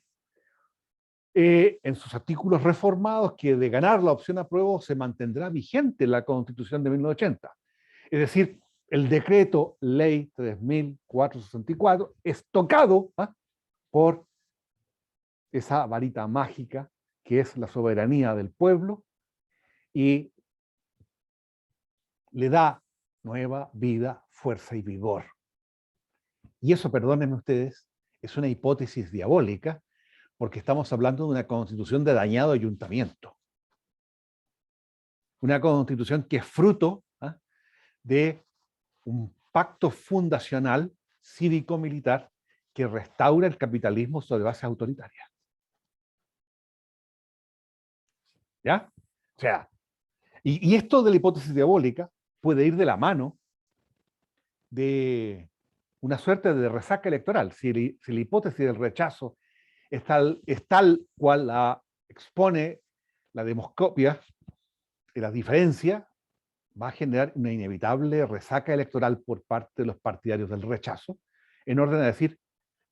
en sus artículos reformados que de ganar la opción apruebo se mantendrá vigente la Constitución de 1980. Es decir, el decreto ley 3464 es tocado por esa varita mágica que es la soberanía del pueblo y le da nueva vida, fuerza y vigor. Y eso, perdónenme ustedes, es una hipótesis diabólica porque estamos hablando de una constitución de dañado ayuntamiento. Una constitución que es fruto de un pacto fundacional cívico-militar que restaura el capitalismo sobre bases autoritarias. ¿Ya? O sea, y esto de la hipótesis diabólica puede ir de la mano de una suerte de resaca electoral. Si la hipótesis del rechazo es tal cual la expone la demoscopia, la diferencia va a generar una inevitable resaca electoral por parte de los partidarios del rechazo, en orden a decir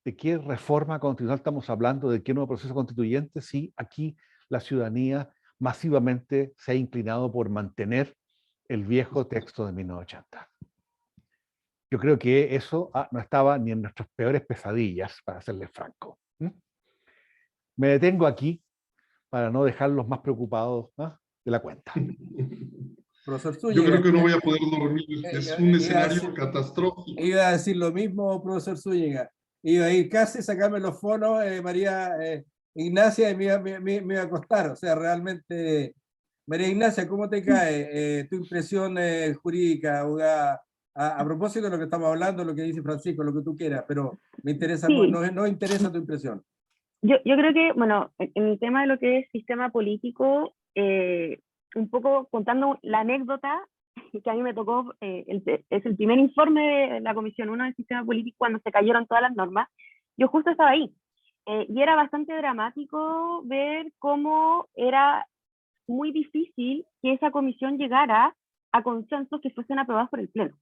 de qué reforma constitucional estamos hablando, de qué nuevo proceso constituyente, si aquí la ciudadanía masivamente se ha inclinado por mantener el viejo texto de 1980. Yo creo que eso no estaba ni en nuestras peores pesadillas, para serles franco. Me detengo aquí para no dejarlos más preocupados de la cuenta. Profesor Yo Zúñiga, creo que no voy a poder dormir. Es un escenario catastrófico. Iba a decir lo mismo, profesor Zúñiga. Iba a ir casi a sacarme los fonos, María Ignacia, y me iba a acostar. O sea, realmente, María Ignacia, ¿cómo te cae tu impresión jurídica, abogada? A propósito de lo que estamos hablando, lo que dice Francisco, lo que tú quieras, pero me interesa, Sí. no interesa tu impresión. Yo creo que, bueno, en el tema de lo que es sistema político, un poco contando la anécdota que a mí me tocó, es el primer informe de la Comisión 1 del sistema político cuando se cayeron todas las normas. Yo justo estaba ahí y era bastante dramático ver cómo era muy difícil que esa comisión llegara a consensos que fuesen aprobados por el Pleno.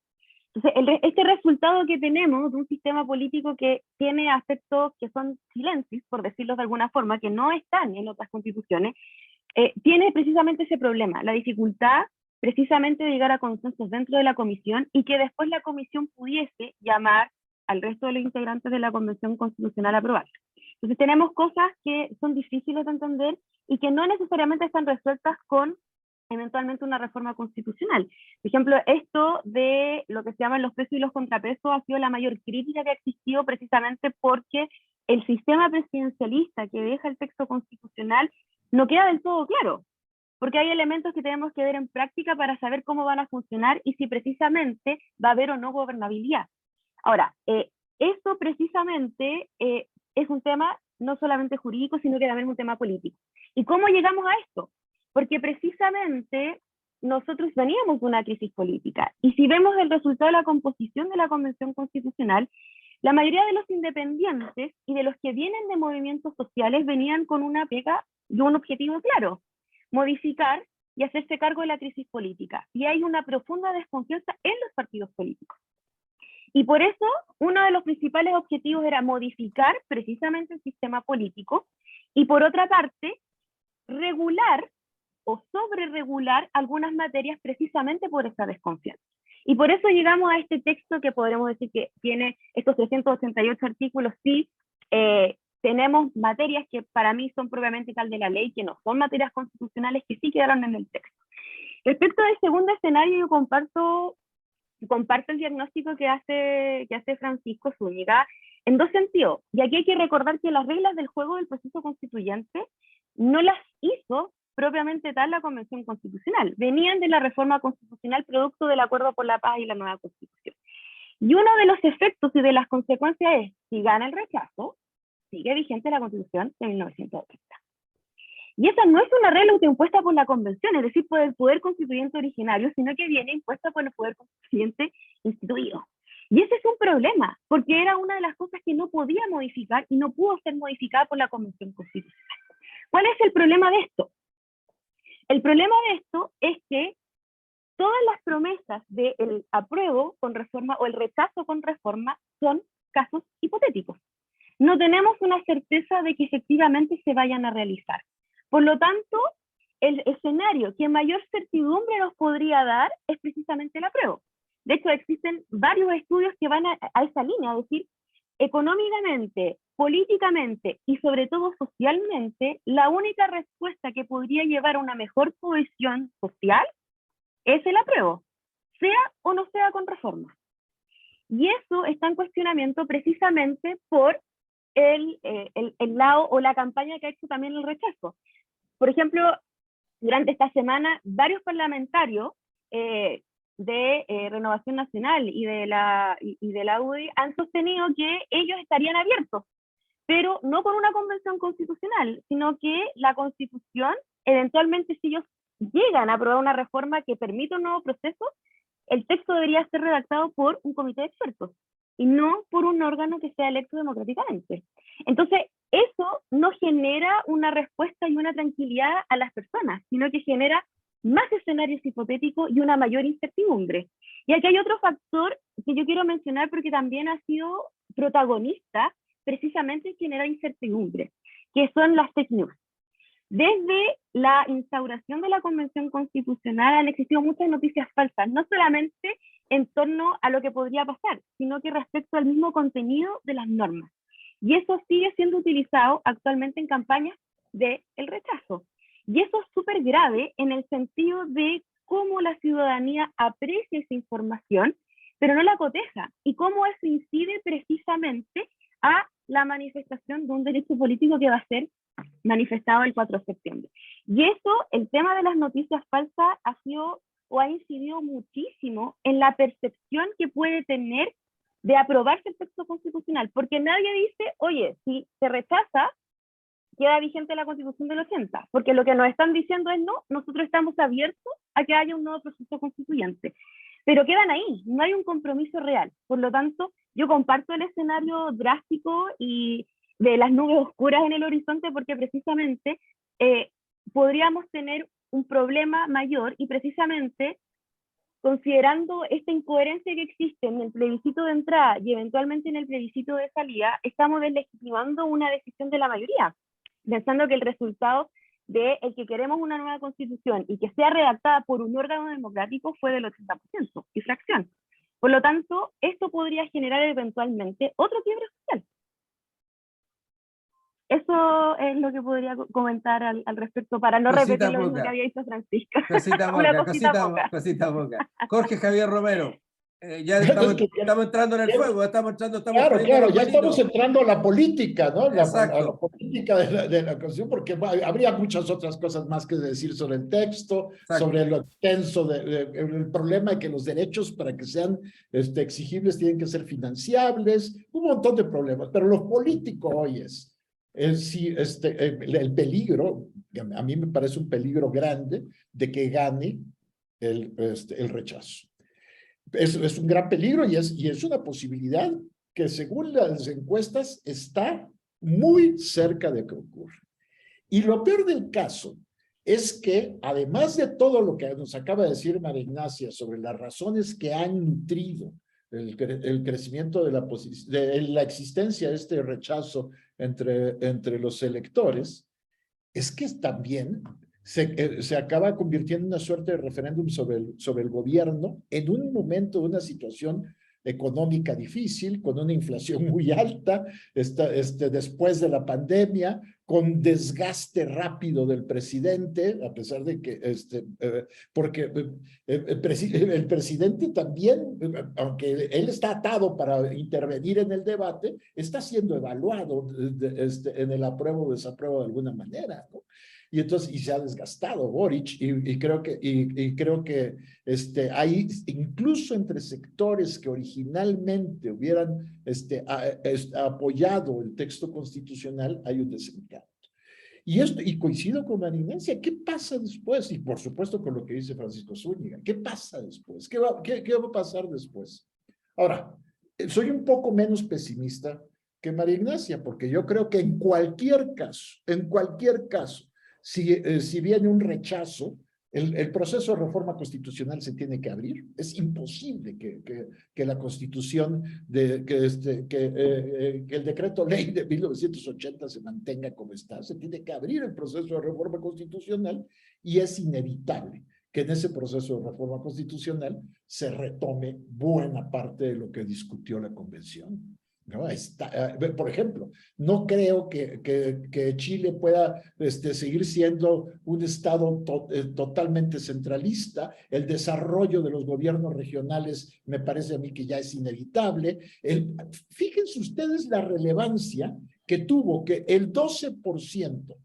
Entonces, este resultado que tenemos de un sistema político que tiene aspectos que son silencios, por decirlo de alguna forma, que no están en otras constituciones, tiene precisamente ese problema, la dificultad precisamente de llegar a consensos dentro de la comisión y que después la comisión pudiese llamar al resto de los integrantes de la Convención Constitucional a aprobar. Entonces tenemos cosas que son difíciles de entender y que no necesariamente están resueltas con eventualmente una reforma constitucional. Por ejemplo, esto de lo que se llaman los pesos y los contrapesos ha sido la mayor crítica que ha existido precisamente porque el sistema presidencialista que deja el texto constitucional no queda del todo claro, porque hay elementos que tenemos que ver en práctica para saber cómo van a funcionar y si precisamente va a haber o no gobernabilidad. Ahora, esto precisamente es un tema no solamente jurídico, sino que también es un tema político. ¿Y cómo llegamos a esto? Porque precisamente nosotros veníamos de una crisis política, y si vemos el resultado de la composición de la Convención Constitucional, la mayoría de los independientes y de los que vienen de movimientos sociales venían con una pega y un objetivo claro: modificar y hacerse cargo de la crisis política. Y hay una profunda desconfianza en los partidos políticos. Y por eso uno de los principales objetivos era modificar precisamente el sistema político, y por otra parte, regular o sobreregular algunas materias precisamente por esa desconfianza. Y por eso llegamos a este texto que podremos decir que tiene estos 388 artículos. Sí, tenemos materias que para mí son propiamente tal de la ley, que no son materias constitucionales, que sí quedaron en el texto. Respecto al segundo escenario, yo comparto el diagnóstico que hace Francisco Zúñiga en dos sentidos. Y aquí hay que recordar que las reglas del juego del proceso constituyente no las hizo propiamente tal la Convención Constitucional. Venían de la reforma constitucional producto del Acuerdo por la Paz y la nueva Constitución. Y uno de los efectos y de las consecuencias es, si gana el rechazo, sigue vigente la Constitución de 1980. Y esa no es una regla autoimpuesta por la Convención, es decir, por el poder constituyente originario, sino que viene impuesta por el poder constituyente instituido. Y ese es un problema, porque era una de las cosas que no podía modificar y no pudo ser modificada por la Convención Constitucional. ¿Cuál es el problema de esto? El problema de esto es que todas las promesas del apruebo con reforma o el rechazo con reforma son casos hipotéticos. No tenemos una certeza de que efectivamente se vayan a realizar. Por lo tanto, el escenario que mayor certidumbre nos podría dar es precisamente el apruebo. De hecho, existen varios estudios que van a esa línea, es decir, económicamente, políticamente y sobre todo socialmente, la única respuesta que podría llevar a una mejor cohesión social es el apruebo, sea o no sea con reforma. Y eso está en cuestionamiento precisamente por el lado o la campaña que ha hecho también el rechazo. Por ejemplo, durante esta semana, varios parlamentarios de Renovación Nacional y de la UDI han sostenido que ellos estarían abiertos, pero no con una convención constitucional, sino que la Constitución, eventualmente, si ellos llegan a aprobar una reforma que permita un nuevo proceso, el texto debería ser redactado por un comité de expertos y no por un órgano que sea electo democráticamente. Entonces, eso no genera una respuesta y una tranquilidad a las personas, sino que genera más escenarios hipotéticos y una mayor incertidumbre. Y aquí hay otro factor que yo quiero mencionar porque también ha sido protagonista precisamente en generar incertidumbre, que son las fake news. Desde la instauración de la Convención Constitucional han existido muchas noticias falsas, no solamente en torno a lo que podría pasar, sino que respecto al mismo contenido de las normas. Y eso sigue siendo utilizado actualmente en campañas del rechazo. Y eso es súper grave en el sentido de cómo la ciudadanía aprecia esa información, pero no la coteja, y cómo eso incide precisamente a la manifestación de un derecho político que va a ser manifestado el 4 de septiembre. Y eso, el tema de las noticias falsas, ha sido o ha incidido muchísimo en la percepción que puede tener de aprobarse el texto constitucional, porque nadie dice, oye, si se rechaza, queda vigente la Constitución del 80, porque lo que nos están diciendo es no, nosotros estamos abiertos a que haya un nuevo proceso constituyente, pero quedan ahí, no hay un compromiso real. Por lo tanto, yo comparto el escenario drástico y de las nubes oscuras en el horizonte, porque precisamente podríamos tener un problema mayor, y precisamente considerando esta incoherencia que existe en el plebiscito de entrada y eventualmente en el plebiscito de salida, estamos deslegitimando una decisión de la mayoría, pensando que el resultado de el que queremos una nueva constitución y que sea redactada por un órgano democrático fue del 80% y fracción. Por lo tanto, esto podría generar eventualmente otro quiebre social. Eso es lo que podría comentar al respecto, para no Cosita repetir lo mismo poca. que había dicho Francisca. Cosita Una boca, cosita poca. cosita boca. Jorge Javier Romero, ya Es que, estamos entrando en el fuego, estamos claro, poniendo claro, los ya estamos palitos. entrando a la política, ¿no? A la Exacto, política de la Constitución, porque habría muchas otras cosas más que decir sobre el texto, exacto. sobre lo extenso, el problema de que los derechos para que sean exigibles tienen que ser financiables, un montón de problemas, pero lo político hoy es sí, el peligro, a mí me parece un peligro grande de que gane el rechazo. Es un gran peligro y es una posibilidad que según las encuestas está muy cerca de que ocurra. Y lo peor del caso es que además de todo lo que nos acaba de decir María Ignacia sobre las razones que han nutrido el crecimiento de la existencia de este rechazo entre los electores, es que también se acaba convirtiendo en una suerte de referéndum sobre el gobierno en un momento de una situación económica difícil, con una inflación muy alta, después de la pandemia, con desgaste rápido del presidente, a pesar de que, porque el presidente también, aunque él está atado para intervenir en el debate, está siendo evaluado en el apruebo o desapruebo de alguna manera, ¿no? Y entonces, y se ha desgastado Boric, y creo que hay, incluso entre sectores que originalmente hubieran apoyado el texto constitucional, hay un desencanto. Y coincido con María Ignacia, ¿qué pasa después? Y por supuesto con lo que dice Francisco Zúñiga, ¿qué pasa después? ¿Qué va a pasar después? Ahora, soy un poco menos pesimista que María Ignacia, porque yo creo que en cualquier caso, si viene un rechazo, el proceso de reforma constitucional se tiene que abrir. Es imposible que la Constitución, que el decreto ley de 1980 se mantenga como está. Se tiene que abrir el proceso de reforma constitucional y es inevitable que en ese proceso de reforma constitucional se retome buena parte de lo que discutió la Convención, ¿no? Por ejemplo, no creo que Chile pueda seguir siendo un estado totalmente centralista. El desarrollo de los gobiernos regionales me parece a mí que ya es inevitable. Fíjense ustedes la relevancia que tuvo que el 12%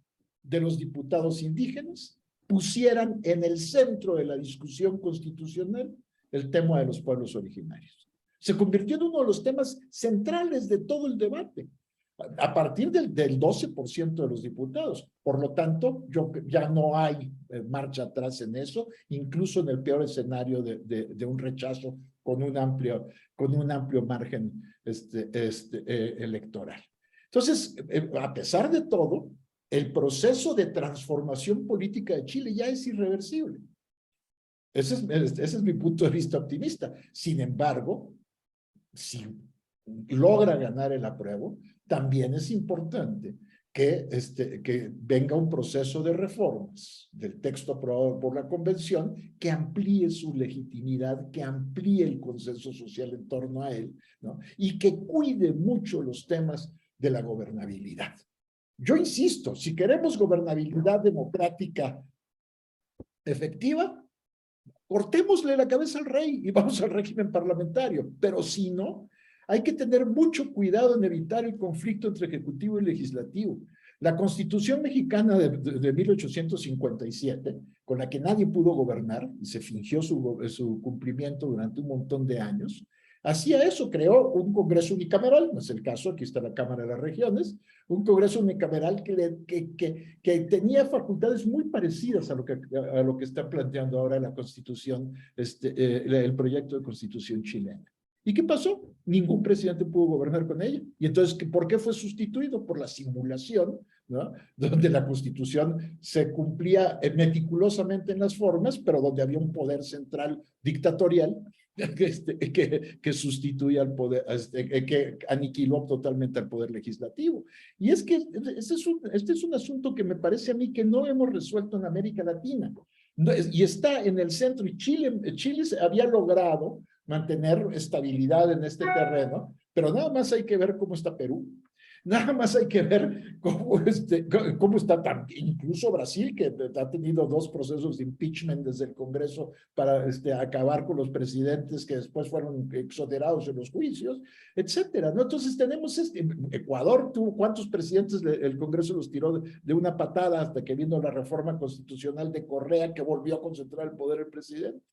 de los diputados indígenas pusieran en el centro de la discusión constitucional el tema de los pueblos originarios. Se convirtió en uno de los temas centrales de todo el debate, a partir del 12% de los diputados. Por lo tanto, ya no hay marcha atrás en eso, incluso en el peor escenario de un rechazo con un amplio margen electoral. Entonces, a pesar de todo, el proceso de transformación política de Chile ya es irreversible. Ese es mi punto de vista optimista. Sin embargo, si logra ganar el apruebo, también es importante que venga un proceso de reformas del texto aprobado por la Convención que amplíe su legitimidad, que amplíe el consenso social en torno a él, ¿no? Y que cuide mucho los temas de la gobernabilidad. Yo insisto, si queremos gobernabilidad democrática efectiva, cortémosle la cabeza al rey y vamos al régimen parlamentario, pero si no, hay que tener mucho cuidado en evitar el conflicto entre ejecutivo y legislativo. La Constitución mexicana de 1857, con la que nadie pudo gobernar, y se fingió su cumplimiento durante un montón de años, hacía eso, creó un Congreso unicameral, no es el caso, aquí está la Cámara de las Regiones, un Congreso unicameral que tenía facultades muy parecidas a lo que está planteando ahora la Constitución, el proyecto de Constitución chilena. ¿Y qué pasó? Ningún presidente pudo gobernar con ella. Y entonces, ¿por qué fue sustituido? Por la simulación, ¿no? Donde la Constitución se cumplía meticulosamente en las formas, pero donde había un poder central dictatorial que sustituye al poder, que aniquiló totalmente al poder legislativo. Y es que este es un asunto que me parece a mí que no hemos resuelto en América Latina. Y está en el centro, y Chile se había logrado mantener estabilidad en este terreno, pero nada más hay que ver cómo está Perú. Nada más hay que ver cómo está incluso Brasil, que ha tenido 2 procesos de impeachment desde el Congreso para acabar con los presidentes que después fueron exonerados en los juicios, etcétera, ¿no? Entonces tenemos Ecuador tuvo cuántos presidentes el Congreso los tiró de una patada hasta que vino la reforma constitucional de Correa que volvió a concentrar el poder del presidente.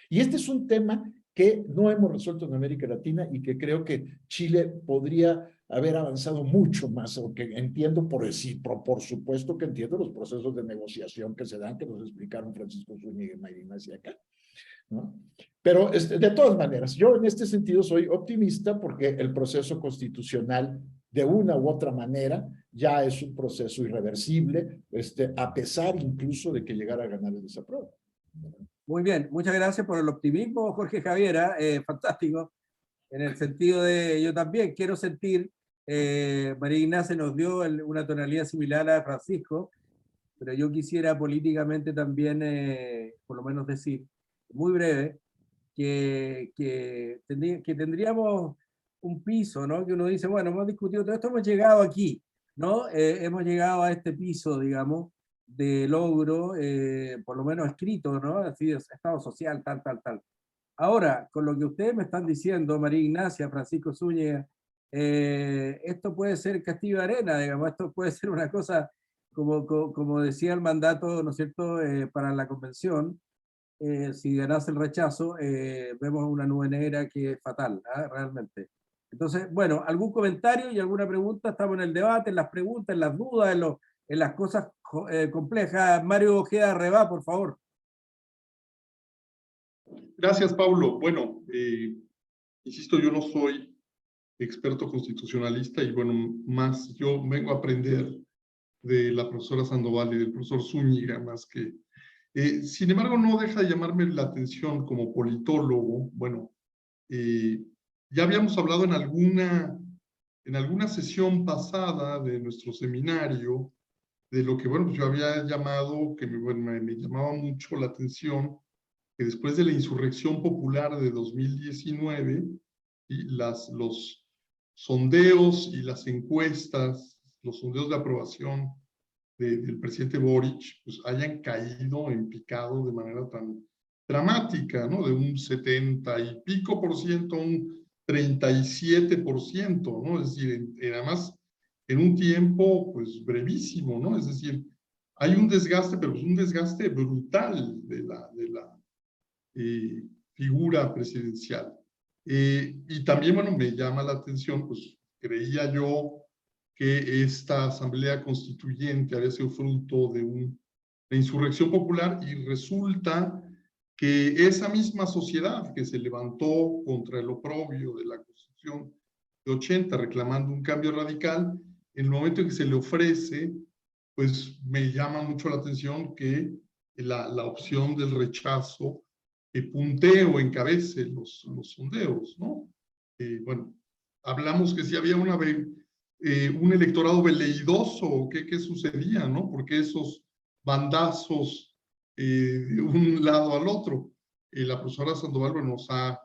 Y este es un tema que no hemos resuelto en América Latina y que creo que Chile podría haber avanzado mucho más, aunque entiendo por supuesto que entiendo los procesos de negociación que se dan, que nos explicaron Francisco Zúñiga y Marina hacia acá, ¿no? Pero de todas maneras, yo en este sentido soy optimista porque el proceso constitucional de una u otra manera ya es un proceso irreversible, a pesar incluso de que llegara a ganar el desapruebo. Muy bien, muchas gracias por el optimismo, Jorge Javiera, fantástico, en el sentido de yo también quiero sentir, María Ignacia nos dio una tonalidad similar a Francisco, pero yo quisiera políticamente también, por lo menos decir, muy breve, que tendríamos un piso, ¿no? Que uno dice, bueno, hemos discutido todo esto, hemos llegado aquí, ¿no? Hemos llegado a este piso, digamos, de logro, por lo menos escrito, ¿no? Así, estado social, tal. Ahora, con lo que ustedes me están diciendo, María Ignacia, Francisco Zúñiga, esto puede ser castillo de arena, digamos, esto puede ser una cosa, como decía el mandato, ¿no es cierto?, para la convención, si ganase el rechazo, vemos una nube negra que es fatal, ¿eh? Realmente. Entonces, bueno, ¿algún comentario y alguna pregunta? Estamos en el debate, en las preguntas, en las dudas, en las cosas complejas. Mario Ojeda Rebá, por favor. Gracias, Paulo. Bueno, insisto, yo no soy experto constitucionalista y bueno, más yo vengo a aprender de la profesora Sandoval y del profesor Zúñiga más que... sin embargo, no deja de llamarme la atención como politólogo. Bueno, ya habíamos hablado en alguna sesión pasada de nuestro seminario de lo que, bueno, pues yo había llamado, que me llamaba mucho la atención, que después de la insurrección popular de 2019, y los sondeos y las encuestas, los sondeos de aprobación del presidente Boric, pues hayan caído en picado de manera tan dramática, ¿no? De un 70 y pico por ciento a un 37%, ¿no? Es decir, además en un tiempo, pues, brevísimo, ¿no? Es decir, hay un desgaste, pero es un desgaste brutal de la figura presidencial. Y también, bueno, me llama la atención, pues, creía yo que esta asamblea constituyente había sido fruto de una insurrección popular y resulta que esa misma sociedad que se levantó contra el oprobio de la Constitución de 80 reclamando un cambio radical, en el momento en que se le ofrece, pues me llama mucho la atención que la opción del rechazo puntee o encabece los sondeos, ¿no? Bueno, hablamos que si había un electorado veleidoso, ¿qué sucedía, no? Porque esos bandazos de un lado al otro. La profesora Sandoval nos ha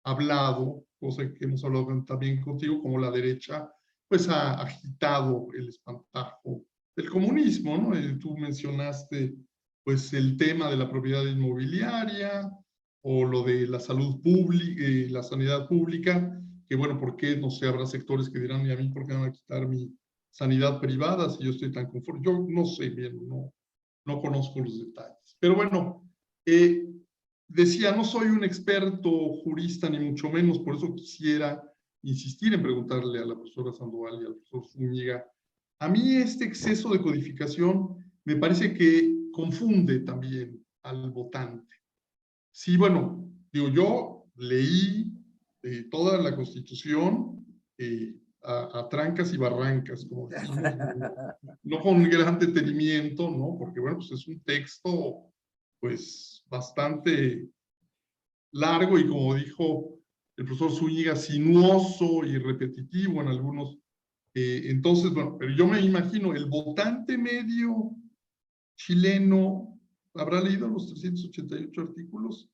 hablado, cosa que hemos hablado también contigo, como la derecha pues ha agitado el espantajo del comunismo, ¿no? Tú mencionaste pues el tema de la propiedad inmobiliaria o lo de la salud pública, la sanidad pública, que bueno, ¿por qué? No sé, habrá sectores que dirán, ¿y a mí por qué van a quitar mi sanidad privada si yo estoy tan conforme? Yo no sé bien, no conozco los detalles. Pero bueno, decía, no soy un experto jurista ni mucho menos, por eso quisiera insistir en preguntarle a la profesora Sandoval y al profesor Zúñiga. A mí este exceso de codificación me parece que confunde también al votante. Sí, bueno, digo, yo leí toda la Constitución a trancas y barrancas, como decimos, no con gran detenimiento, ¿no? Porque, bueno, pues es un texto, pues, bastante largo y, como dijo el profesor Zúñiga, sinuoso y repetitivo en algunos. Entonces, bueno, pero yo me imagino, el votante medio chileno habrá leído los 388 artículos.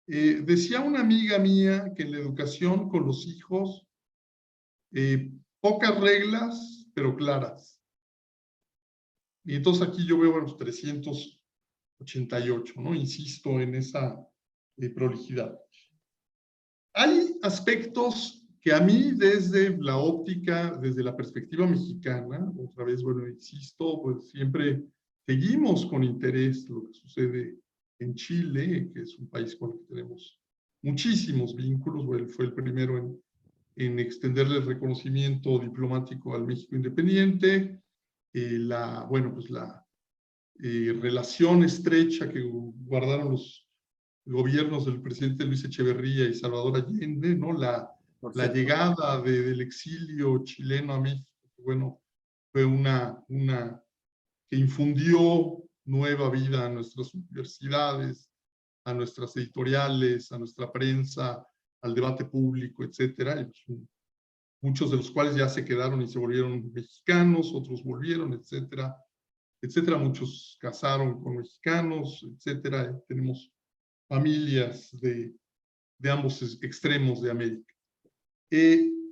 Decía una amiga mía que en la educación con los hijos, pocas reglas, pero claras. Y entonces aquí yo veo a los 388, ¿no? Insisto en esa prolijidad. Hay aspectos que a mí desde la óptica, desde la perspectiva mexicana, otra vez, bueno, insisto, pues siempre seguimos con interés lo que sucede en Chile, que es un país con el que tenemos muchísimos vínculos. Bueno, fue el primero en extenderle el reconocimiento diplomático al México independiente, bueno, pues la relación estrecha que guardaron los gobiernos del presidente Luis Echeverría y Salvador Allende, ¿no? La llegada del exilio chileno a México, bueno, fue una que infundió nueva vida a nuestras universidades, a nuestras editoriales, a nuestra prensa, al debate público, etcétera. Y muchos de los cuales ya se quedaron y se volvieron mexicanos, otros volvieron, etcétera, etcétera. Muchos casaron con mexicanos, etcétera. Tenemos familias de ambos extremos de América.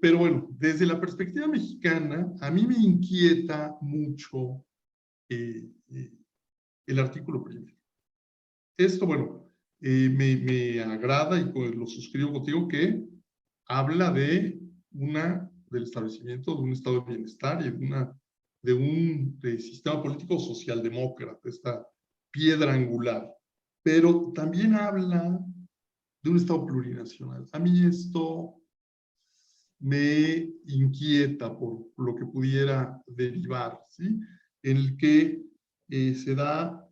Pero bueno, desde la perspectiva mexicana, a mí me inquieta mucho el artículo primero. Esto, bueno, me agrada y pues lo suscribo contigo, que habla del establecimiento de un estado de bienestar y de un sistema político socialdemócrata, esta piedra angular. Pero también habla de un estado plurinacional. A mí esto me inquieta por lo que pudiera derivar, ¿sí? En el que se habla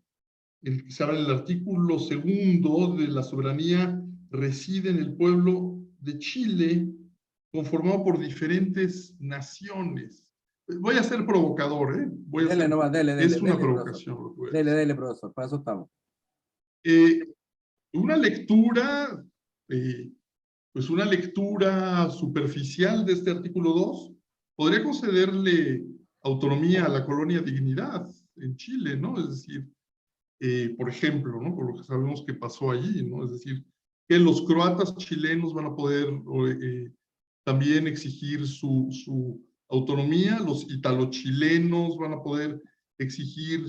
en el artículo 2 de la soberanía reside en el pueblo de Chile, conformado por diferentes naciones. Voy a ser provocador, ¿eh? Dele, es una dele, provocación. profesor. Dele, profesor, para eso estamos. Una lectura, pues una lectura superficial de este artículo 2 podría concederle autonomía a la colonia Dignidad en Chile, ¿no? Es decir, por ejemplo, ¿no? Por lo que sabemos que pasó allí, ¿no? Es decir, que los croatas chilenos van a poder también exigir su autonomía, los italo-chilenos van a poder exigir,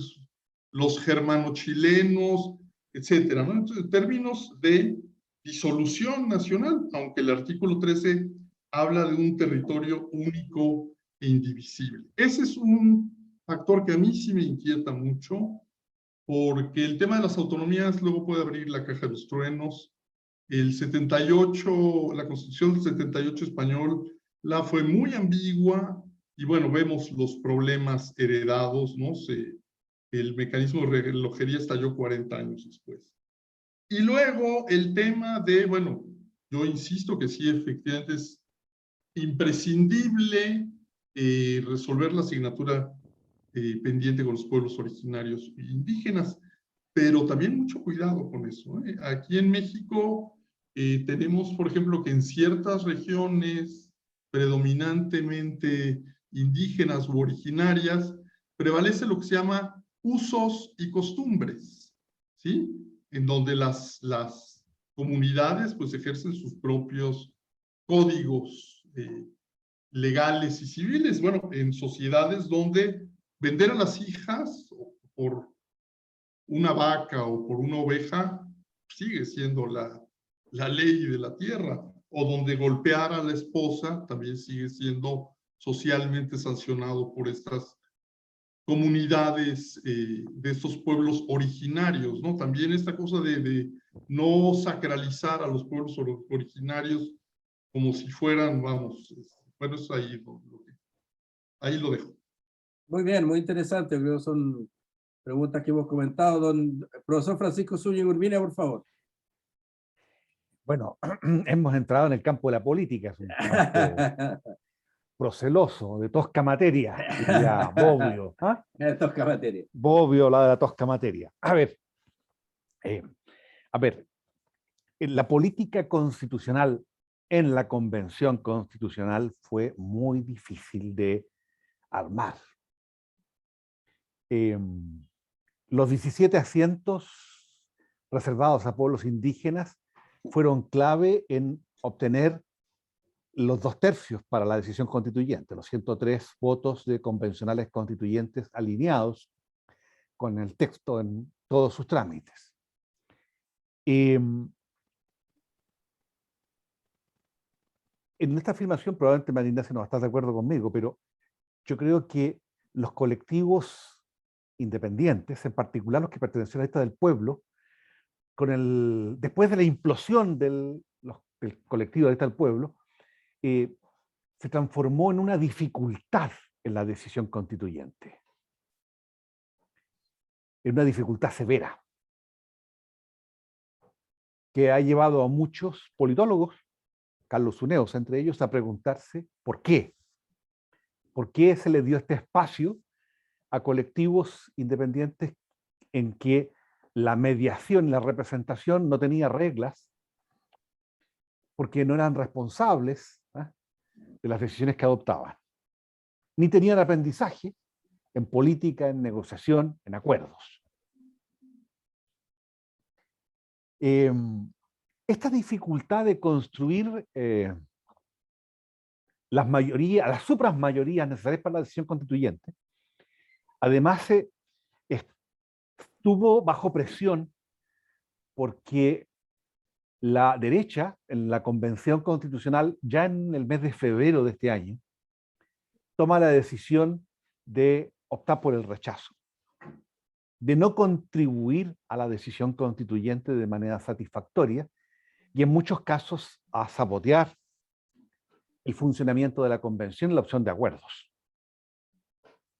los germano-chilenos, etcétera, ¿no? Entonces, en términos de disolución nacional, aunque el artículo 13 habla de un territorio único e indivisible. Ese es un factor que a mí sí me inquieta mucho, porque el tema de las autonomías luego puede abrir la caja de los truenos. El 78, la Constitución del 78 español, fue muy ambigua, y bueno, vemos los problemas heredados, ¿no? El mecanismo de relojería estalló 40 años después. Y luego el tema de, bueno, yo insisto que sí, efectivamente es imprescindible resolver la asignatura pendiente con los pueblos originarios e indígenas, pero también mucho cuidado con eso, ¿eh? Aquí en México tenemos, por ejemplo, que en ciertas regiones predominantemente indígenas u originarias prevalece lo que se llama usos y costumbres, ¿sí? En donde las comunidades pues ejercen sus propios códigos legales y civiles. Bueno, en sociedades donde vender a las hijas por una vaca o por una oveja sigue siendo la ley de la tierra, o donde golpear a la esposa también sigue siendo socialmente sancionado por estas comunidades de estos pueblos originarios, ¿no? También esta cosa de no sacralizar a los pueblos originarios como si fueran, vamos, bueno, eso ahí lo dejo. Muy bien, muy interesante, creo que son preguntas que hemos comentado. Don profesor Francisco Zúñiga Urbina, por favor. Bueno, hemos entrado en el campo de la política, es un campo proceloso, de tosca materia, diría Bobbio. ¿Ah? Tosca materia. Bobbio, la de la tosca materia. A ver, la política constitucional en la Convención Constitucional fue muy difícil de armar. Los 17 asientos reservados a pueblos indígenas fueron clave en obtener los 2/3 para la decisión constituyente, los 103 votos de convencionales constituyentes alineados con el texto en todos sus trámites. En esta afirmación probablemente María Ignacia no va a estar de acuerdo conmigo, pero yo creo que los colectivos independientes, en particular los que pertenecen a esta del pueblo, después de la implosión del colectivo de esta del pueblo, se transformó en una dificultad en la decisión constituyente, en una dificultad severa, que ha llevado a muchos politólogos, Carlos Uneos entre ellos, a preguntarse ¿por qué? ¿Por qué se le dio este espacio a colectivos independientes en que la mediación y la representación no tenía reglas, porque no eran responsables de las decisiones que adoptaban, ni tenían aprendizaje en política, en negociación, en acuerdos? Esta dificultad de construir las supramayorías necesarias para la decisión constituyente, además estuvo bajo presión porque la derecha, en la Convención Constitucional, ya en el mes de febrero de este año, toma la decisión de optar por el rechazo, de no contribuir a la decisión constituyente de manera satisfactoria y en muchos casos a sabotear el funcionamiento de la convención y la opción de acuerdos,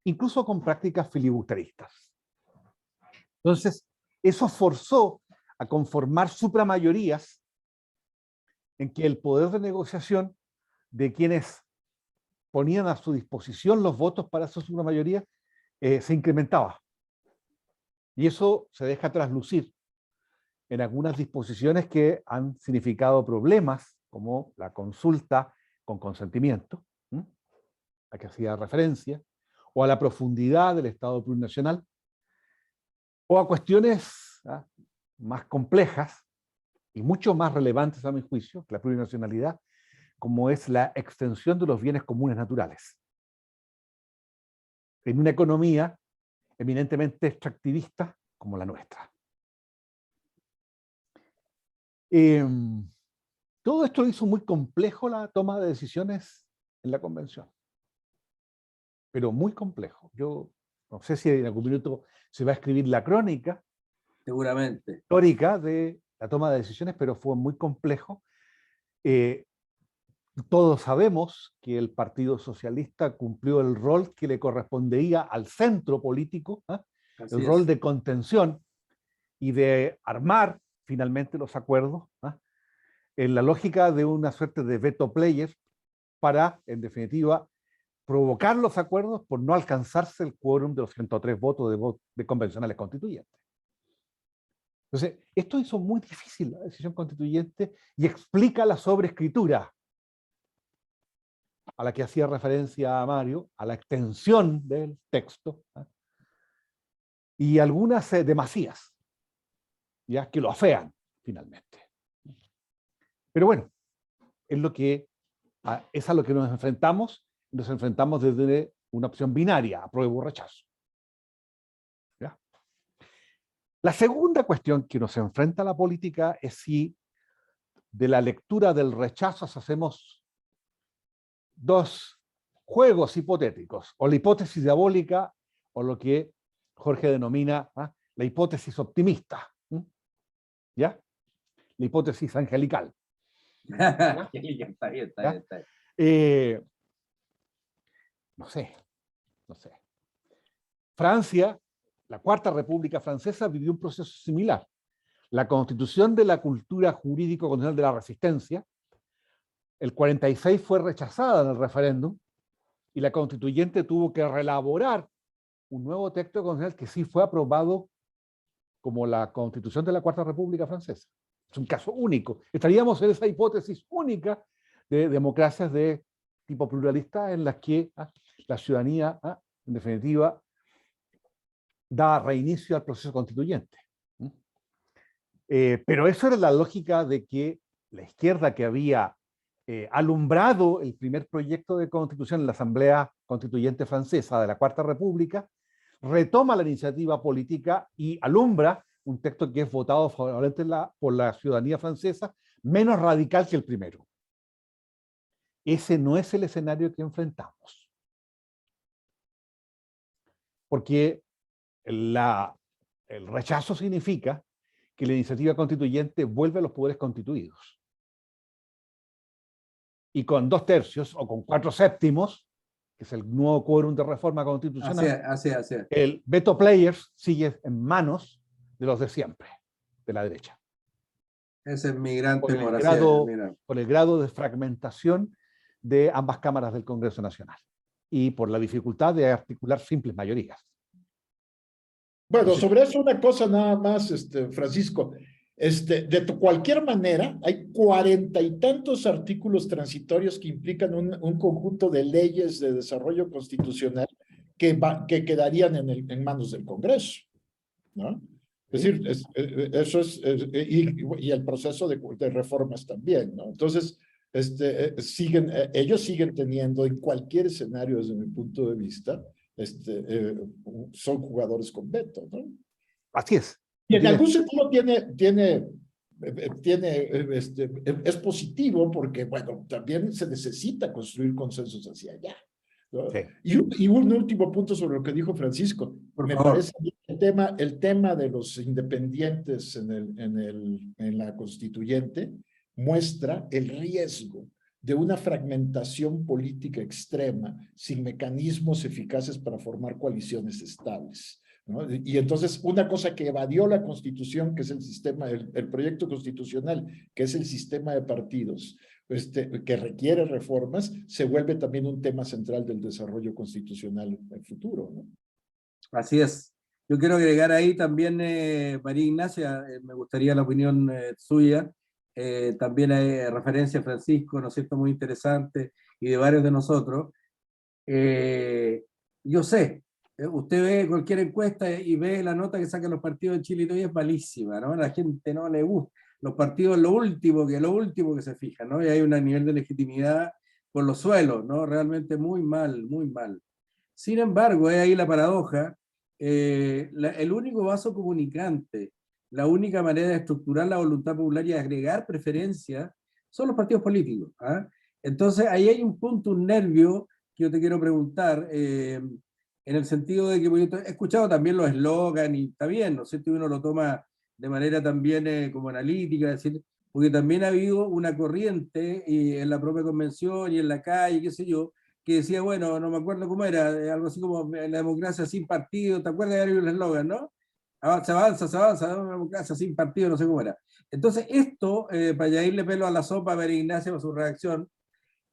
incluso con prácticas filibusteristas. Entonces, eso forzó a conformar supramayorías en que el poder de negociación de quienes ponían a su disposición los votos para esa supramayoría se incrementaba. Y eso se deja traslucir en algunas disposiciones que han significado problemas, como la consulta con consentimiento, a que hacía referencia, o a la profundidad del Estado plurinacional, o a cuestiones más complejas y mucho más relevantes a mi juicio que la plurinacionalidad, como es la extensión de los bienes comunes naturales. En una economía eminentemente extractivista como la nuestra. Todo esto hizo muy complejo la toma de decisiones en la convención, pero muy complejo. Yo no sé si en algún minuto se va a escribir la crónica Seguramente. histórica de la toma de decisiones, pero fue muy complejo. Todos sabemos que el Partido Socialista cumplió el rol que le correspondía al centro político, el rol de contención y de armar finalmente los acuerdos, en la lógica de una suerte de veto player para, en definitiva, provocar los acuerdos por no alcanzarse el quórum de los 103 votos de convencionales constituyentes. Entonces, esto hizo muy difícil la decisión constituyente y explica la sobreescritura a la que hacía referencia a Mario, a la extensión del texto, y algunas demasías, ya que lo afean finalmente. Pero bueno, es a lo que nos enfrentamos desde una opción binaria, apruebo o rechazo. ¿Ya? La segunda cuestión que nos enfrenta a la política es si de la lectura del rechazo hacemos dos juegos hipotéticos, o la hipótesis diabólica, o lo que Jorge denomina la hipótesis optimista. ¿Ya? La hipótesis angelical. Está bien. No sé. Francia, la Cuarta República Francesa, vivió un proceso similar. La constitución de la cultura jurídico-constitucional de la resistencia, el 46 fue rechazada en el referéndum y la constituyente tuvo que reelaborar un nuevo texto constitucional que sí fue aprobado como la constitución de la Cuarta República Francesa. Es un caso único. Estaríamos en esa hipótesis única de democracias de tipo pluralista en las que la ciudadanía, en definitiva, da reinicio al proceso constituyente. Pero eso era la lógica de que la izquierda que había alumbrado el primer proyecto de constitución en la Asamblea Constituyente Francesa de la Cuarta República, retoma la iniciativa política y alumbra un texto que es votado favorablemente por la ciudadanía francesa, menos radical que el primero. Ese no es el escenario que enfrentamos. Porque el rechazo significa que la iniciativa constituyente vuelve a los poderes constituidos. Y con 2/3 o con 4/7, que es el nuevo quórum de reforma constitucional, Así. el veto players sigue en manos de los de siempre, de la derecha. Ese es mi gran Por temor. el grado de fragmentación de ambas cámaras del Congreso Nacional y por la dificultad de articular simples mayorías. Bueno, sobre eso una cosa nada más, Francisco. De cualquier manera, hay 40 y tantos artículos transitorios que implican un conjunto de leyes de desarrollo constitucional que quedarían en manos del Congreso, ¿no? Es decir, eso es, y el proceso de reformas también, ¿no? Entonces, ellos siguen teniendo en cualquier escenario, desde mi punto de vista, son jugadores con veto, ¿no? Así es. Y en algún sentido es positivo porque, bueno, también se necesita construir consensos hacia allá, ¿no? Sí. Y un último punto sobre lo que dijo Francisco. Por favor. Parece el tema de los independientes en la constituyente muestra el riesgo de una fragmentación política extrema sin mecanismos eficaces para formar coaliciones estables, ¿no? Y entonces una cosa que evadió la Constitución, que es el sistema, el proyecto constitucional, que es el sistema de partidos, que requiere reformas, se vuelve también un tema central del desarrollo constitucional en el futuro, ¿no? Así es. Yo quiero agregar ahí también, María Ignacia, me gustaría la opinión suya. También hay referencia a Francisco, ¿no es cierto?, muy interesante, y de varios de nosotros. Yo sé, usted ve cualquier encuesta y ve la nota que sacan los partidos en Chile y todo, y es malísima, ¿no? A la gente no le gusta. Los partidos lo último que se fijan, ¿no? Y hay un nivel de legitimidad por los suelos, ¿no? Realmente muy mal, muy mal. Sin embargo, es ahí la paradoja. El único vaso comunicante, la única manera de estructurar la voluntad popular y agregar preferencias son los partidos políticos, ¿ah? Entonces ahí hay un punto, un nervio que yo te quiero preguntar, en el sentido de que yo he escuchado también los eslogans y está bien, ¿no es cierto? Y uno lo toma de manera también como analítica, es decir, porque también ha habido una corriente en la propia convención y en la calle, qué sé yo, que decía, bueno, no me acuerdo cómo era, algo así como la democracia sin partido, ¿te acuerdas de el eslogan, no? Se avanza, una democracia sin partido, no sé cómo era. Entonces, esto, para ya irle pelo a la sopa a María Ignacia por su reacción,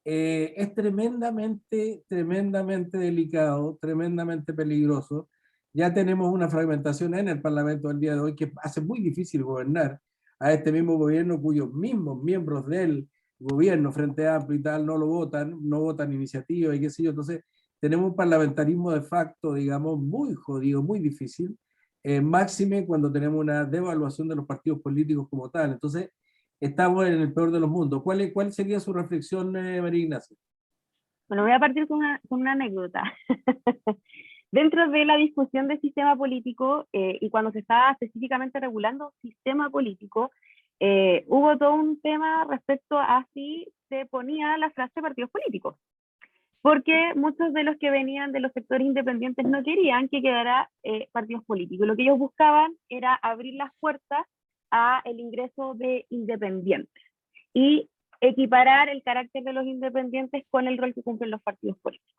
es tremendamente delicado, tremendamente peligroso. Ya tenemos una fragmentación en el Parlamento del día de hoy que hace muy difícil gobernar a este mismo gobierno cuyos mismos miembros del gobierno, Frente Amplio y tal, no votan iniciativa y qué sé yo. Entonces, tenemos un parlamentarismo de facto, digamos, muy jodido, muy difícil, máxime cuando tenemos una devaluación de los partidos políticos como tal. Entonces, estamos en el peor de los mundos. ¿Cuál sería su reflexión, María Ignacia? Bueno, voy a partir con una anécdota. Dentro de la discusión del sistema político y cuando se estaba específicamente regulando sistema político, hubo todo un tema respecto a si se ponía la frase partidos políticos, porque muchos de los que venían de los sectores independientes no querían que quedara partidos políticos. Lo que ellos buscaban era abrir las puertas a el ingreso de independientes y equiparar el carácter de los independientes con el rol que cumplen los partidos políticos.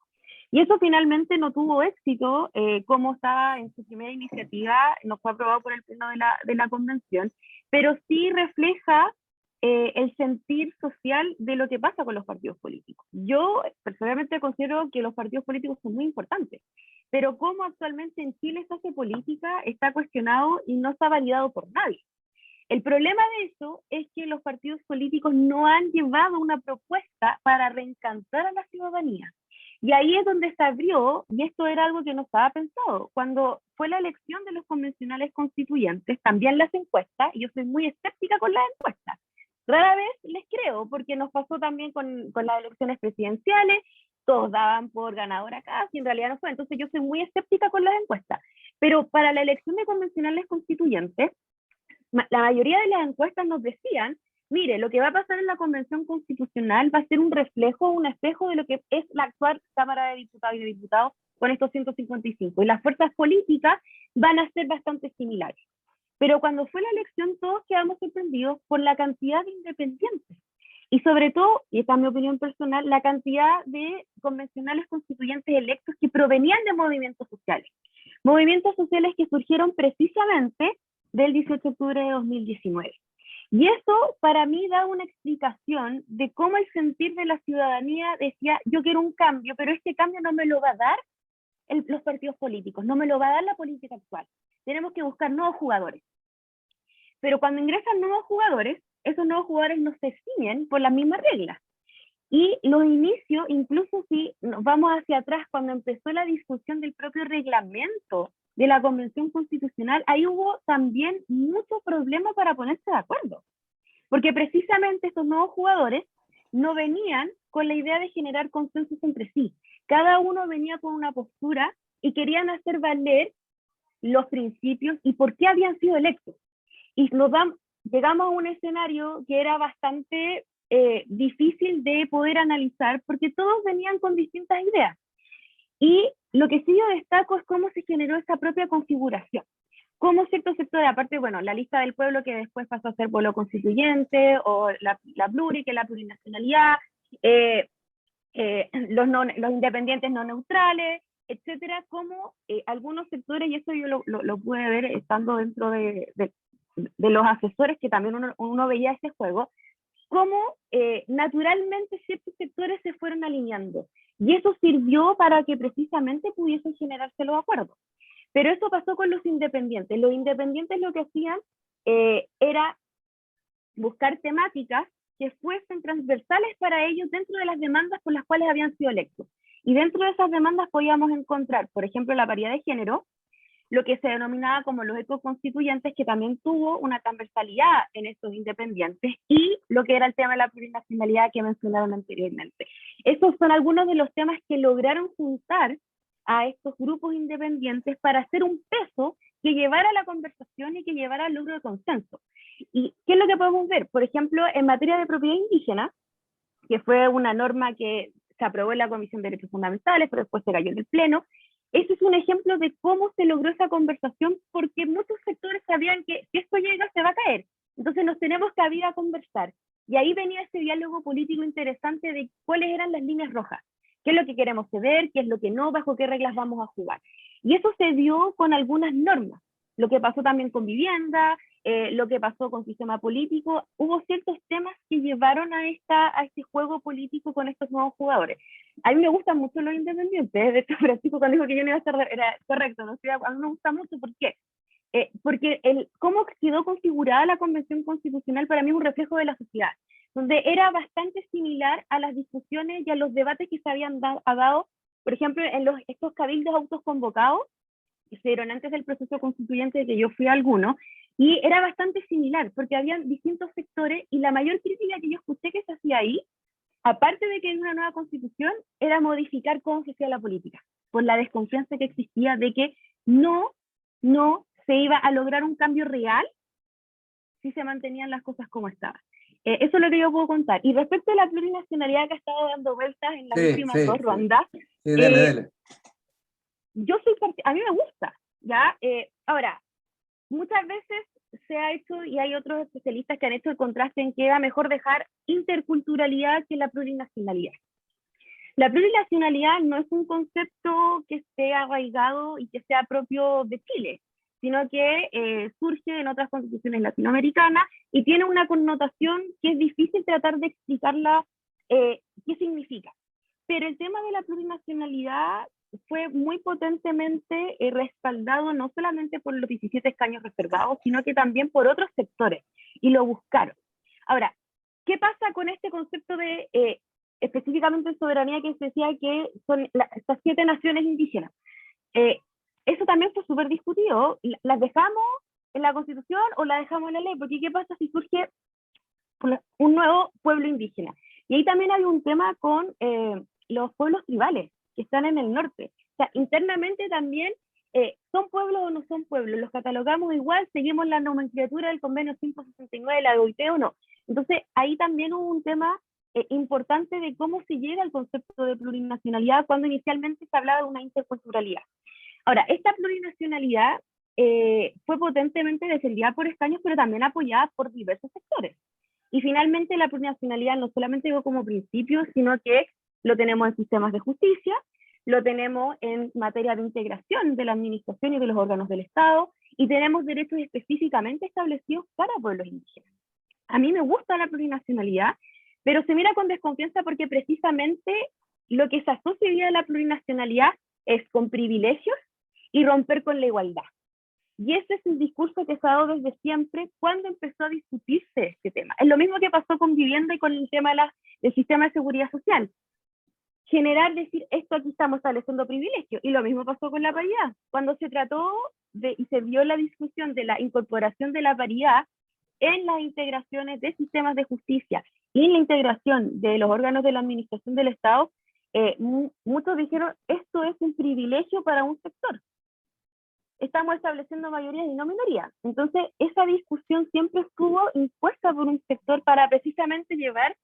Y eso finalmente no tuvo éxito, como estaba en su primera iniciativa, no fue aprobado por el pleno de la convención, pero sí refleja el sentir social de lo que pasa con los partidos políticos. Yo personalmente considero que los partidos políticos son muy importantes, pero como actualmente en Chile se hace política está cuestionado y no está validado por nadie. El problema de eso es que los partidos políticos no han llevado una propuesta para reencantar a la ciudadanía. Y ahí es donde se abrió, y esto era algo que no estaba pensado, cuando fue la elección de los convencionales constituyentes, también las encuestas, y yo soy muy escéptica con las encuestas, Rara vez les creo, porque nos pasó también con las elecciones presidenciales, todos daban por ganadora acá, si en realidad no fue. Entonces yo soy muy escéptica con las encuestas. Pero para la elección de convencionales constituyentes, la mayoría de las encuestas nos decían, mire, lo que va a pasar en la convención constitucional va a ser un reflejo, un espejo de lo que es la actual Cámara de Diputados y de Diputados con estos 155. Y las fuerzas políticas van a ser bastante similares. Pero cuando fue la elección, todos quedamos sorprendidos por la cantidad de independientes. Y sobre todo, y esta es mi opinión personal, la cantidad de convencionales constituyentes electos que provenían de movimientos sociales. Movimientos sociales que surgieron precisamente del 18 de octubre de 2019. Y eso para mí da una explicación de cómo el sentir de la ciudadanía decía, yo quiero un cambio, pero este cambio no me lo va a dar los partidos políticos, no me lo va a dar la política actual. Tenemos que buscar nuevos jugadores. Pero cuando ingresan nuevos jugadores, esos nuevos jugadores no se ciñen por las mismas reglas. Y los inicios, incluso si nos vamos hacia atrás, cuando empezó la discusión del propio reglamento de la Convención Constitucional, ahí hubo también mucho problema para ponerse de acuerdo. Porque precisamente estos nuevos jugadores no venían con la idea de generar consensos entre sí. Cada uno venía con una postura y querían hacer valer los principios y por qué habían sido electos. Y llegamos a un escenario que era bastante difícil de poder analizar porque todos venían con distintas ideas. Y lo que sí yo destaco es cómo se generó esa propia configuración. Cómo ciertos sectores, aparte, bueno, la lista del pueblo que después pasó a ser pueblo constituyente, o la pluri, que es la plurinacionalidad, los independientes no neutrales, etcétera, como algunos sectores, y eso yo lo pude ver estando dentro de los asesores, que también uno veía ese juego, cómo naturalmente ciertos sectores se fueron alineando. Y eso sirvió para que precisamente pudiesen generarse los acuerdos. Pero eso pasó con los independientes. Los independientes lo que hacían era buscar temáticas que fuesen transversales para ellos dentro de las demandas por las cuales habían sido electos. Y dentro de esas demandas podíamos encontrar, por ejemplo, la paridad de género, lo que se denominaba como los ecoconstituyentes, que también tuvo una transversalidad en estos independientes, y lo que era el tema de la plurinacionalidad que mencionaron anteriormente. Estos son algunos de los temas que lograron juntar a estos grupos independientes para hacer un peso que llevara a la conversación y que llevara al logro de consenso. ¿Y qué es lo que podemos ver? Por ejemplo, en materia de propiedad indígena, que fue una norma que se aprobó en la Comisión de Derechos Fundamentales, pero después se cayó en el Pleno. Ese es un ejemplo de cómo se logró esa conversación, porque muchos sectores sabían que si esto llega se va a caer. Entonces nos tenemos que abrir a conversar. Y ahí venía ese diálogo político interesante de cuáles eran las líneas rojas, qué es lo que queremos ceder, qué es lo que no, bajo qué reglas vamos a jugar. Y eso se dio con algunas normas. Lo que pasó también con vivienda, lo que pasó con sistema político, hubo ciertos temas que llevaron a este juego político con estos nuevos jugadores. A mí me gustan mucho los independientes, de hecho Francisco cuando dijo que yo no iba a estar, era correcto, ¿no? A mí me gusta mucho, ¿por qué? Porque cómo quedó configurada la Convención Constitucional para mí es un reflejo de la sociedad, donde era bastante similar a las discusiones y a los debates que se habían dado, por ejemplo, en estos cabildos autoconvocados, que se dieron antes del proceso constituyente, de que yo fui a alguno, y era bastante similar, porque habían distintos sectores, y la mayor crítica que yo escuché que se hacía ahí, aparte de que hay una nueva constitución, era modificar cómo se hacía la política, por la desconfianza que existía de que no se iba a lograr un cambio real si se mantenían las cosas como estaban. Eso es lo que yo puedo contar. Y respecto a la plurinacionalidad que ha estado dando vueltas en las últimas dos rondas, dele. A mí me gusta, ¿ya? Ahora, muchas veces se ha hecho, y hay otros especialistas que han hecho el contraste en que era mejor dejar interculturalidad que la plurinacionalidad. La plurinacionalidad no es un concepto que esté arraigado y que sea propio de Chile, sino que surge en otras constituciones latinoamericanas y tiene una connotación que es difícil tratar de explicarla qué significa. Pero el tema de la plurinacionalidad fue muy potentemente respaldado no solamente por los 17 escaños reservados, sino que también por otros sectores, y lo buscaron. Ahora, ¿qué pasa con este concepto de específicamente soberanía que se decía que son estas 7 naciones indígenas? Eso también fue súper discutido. ¿Las dejamos en la Constitución o la dejamos en la ley? Porque ¿qué pasa si surge un nuevo pueblo indígena. Y ahí también hay un tema con los pueblos tribales que están en el norte. O sea, internamente también ¿son pueblos o no son pueblos? ¿Los catalogamos igual? ¿Seguimos la nomenclatura del convenio 569 de la OIT o no? Entonces, ahí también hubo un tema importante de cómo se llega al concepto de plurinacionalidad cuando inicialmente se hablaba de una interculturalidad. Ahora, esta plurinacionalidad fue potentemente defendida por escaños, pero también apoyada por diversos sectores. Y finalmente la plurinacionalidad no solamente llegó como principio, sino que lo tenemos en sistemas de justicia, lo tenemos en materia de integración de la administración y de los órganos del Estado, y tenemos derechos específicamente establecidos para pueblos indígenas. A mí me gusta la plurinacionalidad, pero se mira con desconfianza porque precisamente lo que se asocia hoy día a la plurinacionalidad es con privilegios y romper con la igualdad. Y ese es el discurso que se ha dado desde siempre cuando empezó a discutirse este tema. Es lo mismo que pasó con vivienda y con el tema del sistema de seguridad social. Generar, decir, esto aquí estamos estableciendo privilegios. Y lo mismo pasó con la paridad. Cuando se trató y se vio la discusión de la incorporación de la paridad en las integraciones de sistemas de justicia y en la integración de los órganos de la administración del Estado, muchos dijeron, esto es un privilegio para un sector. Estamos estableciendo mayorías y no minorías. Entonces, esa discusión siempre estuvo impuesta por un sector para precisamente llevar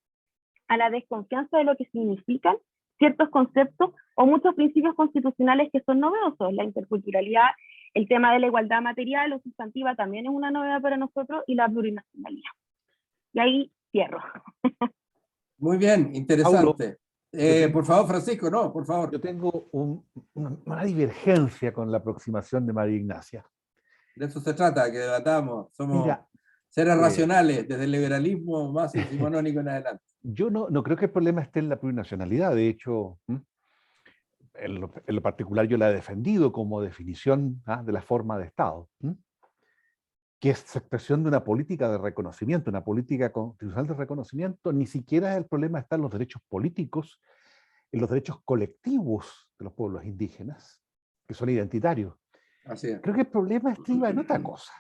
a la desconfianza de lo que significan ciertos conceptos o muchos principios constitucionales que son novedosos. La interculturalidad, el tema de la igualdad material o sustantiva también es una novedad para nosotros, y la plurinacionalidad. Y ahí cierro. Muy bien, interesante. Por favor, Francisco, no, por favor. Yo tengo una divergencia con la aproximación de María Ignacia. De eso se trata, que debatamos. Somos seres racionales, desde el liberalismo más decimonónico en adelante. Yo no creo que el problema esté en la plurinacionalidad. De hecho, en lo particular yo la he defendido como definición de la forma de Estado, que es expresión de una política de reconocimiento, una política constitucional de reconocimiento. Ni siquiera el problema está en los derechos políticos, en los derechos colectivos de los pueblos indígenas, que son identitarios. Así es. Creo que el problema estriba en otra cosa.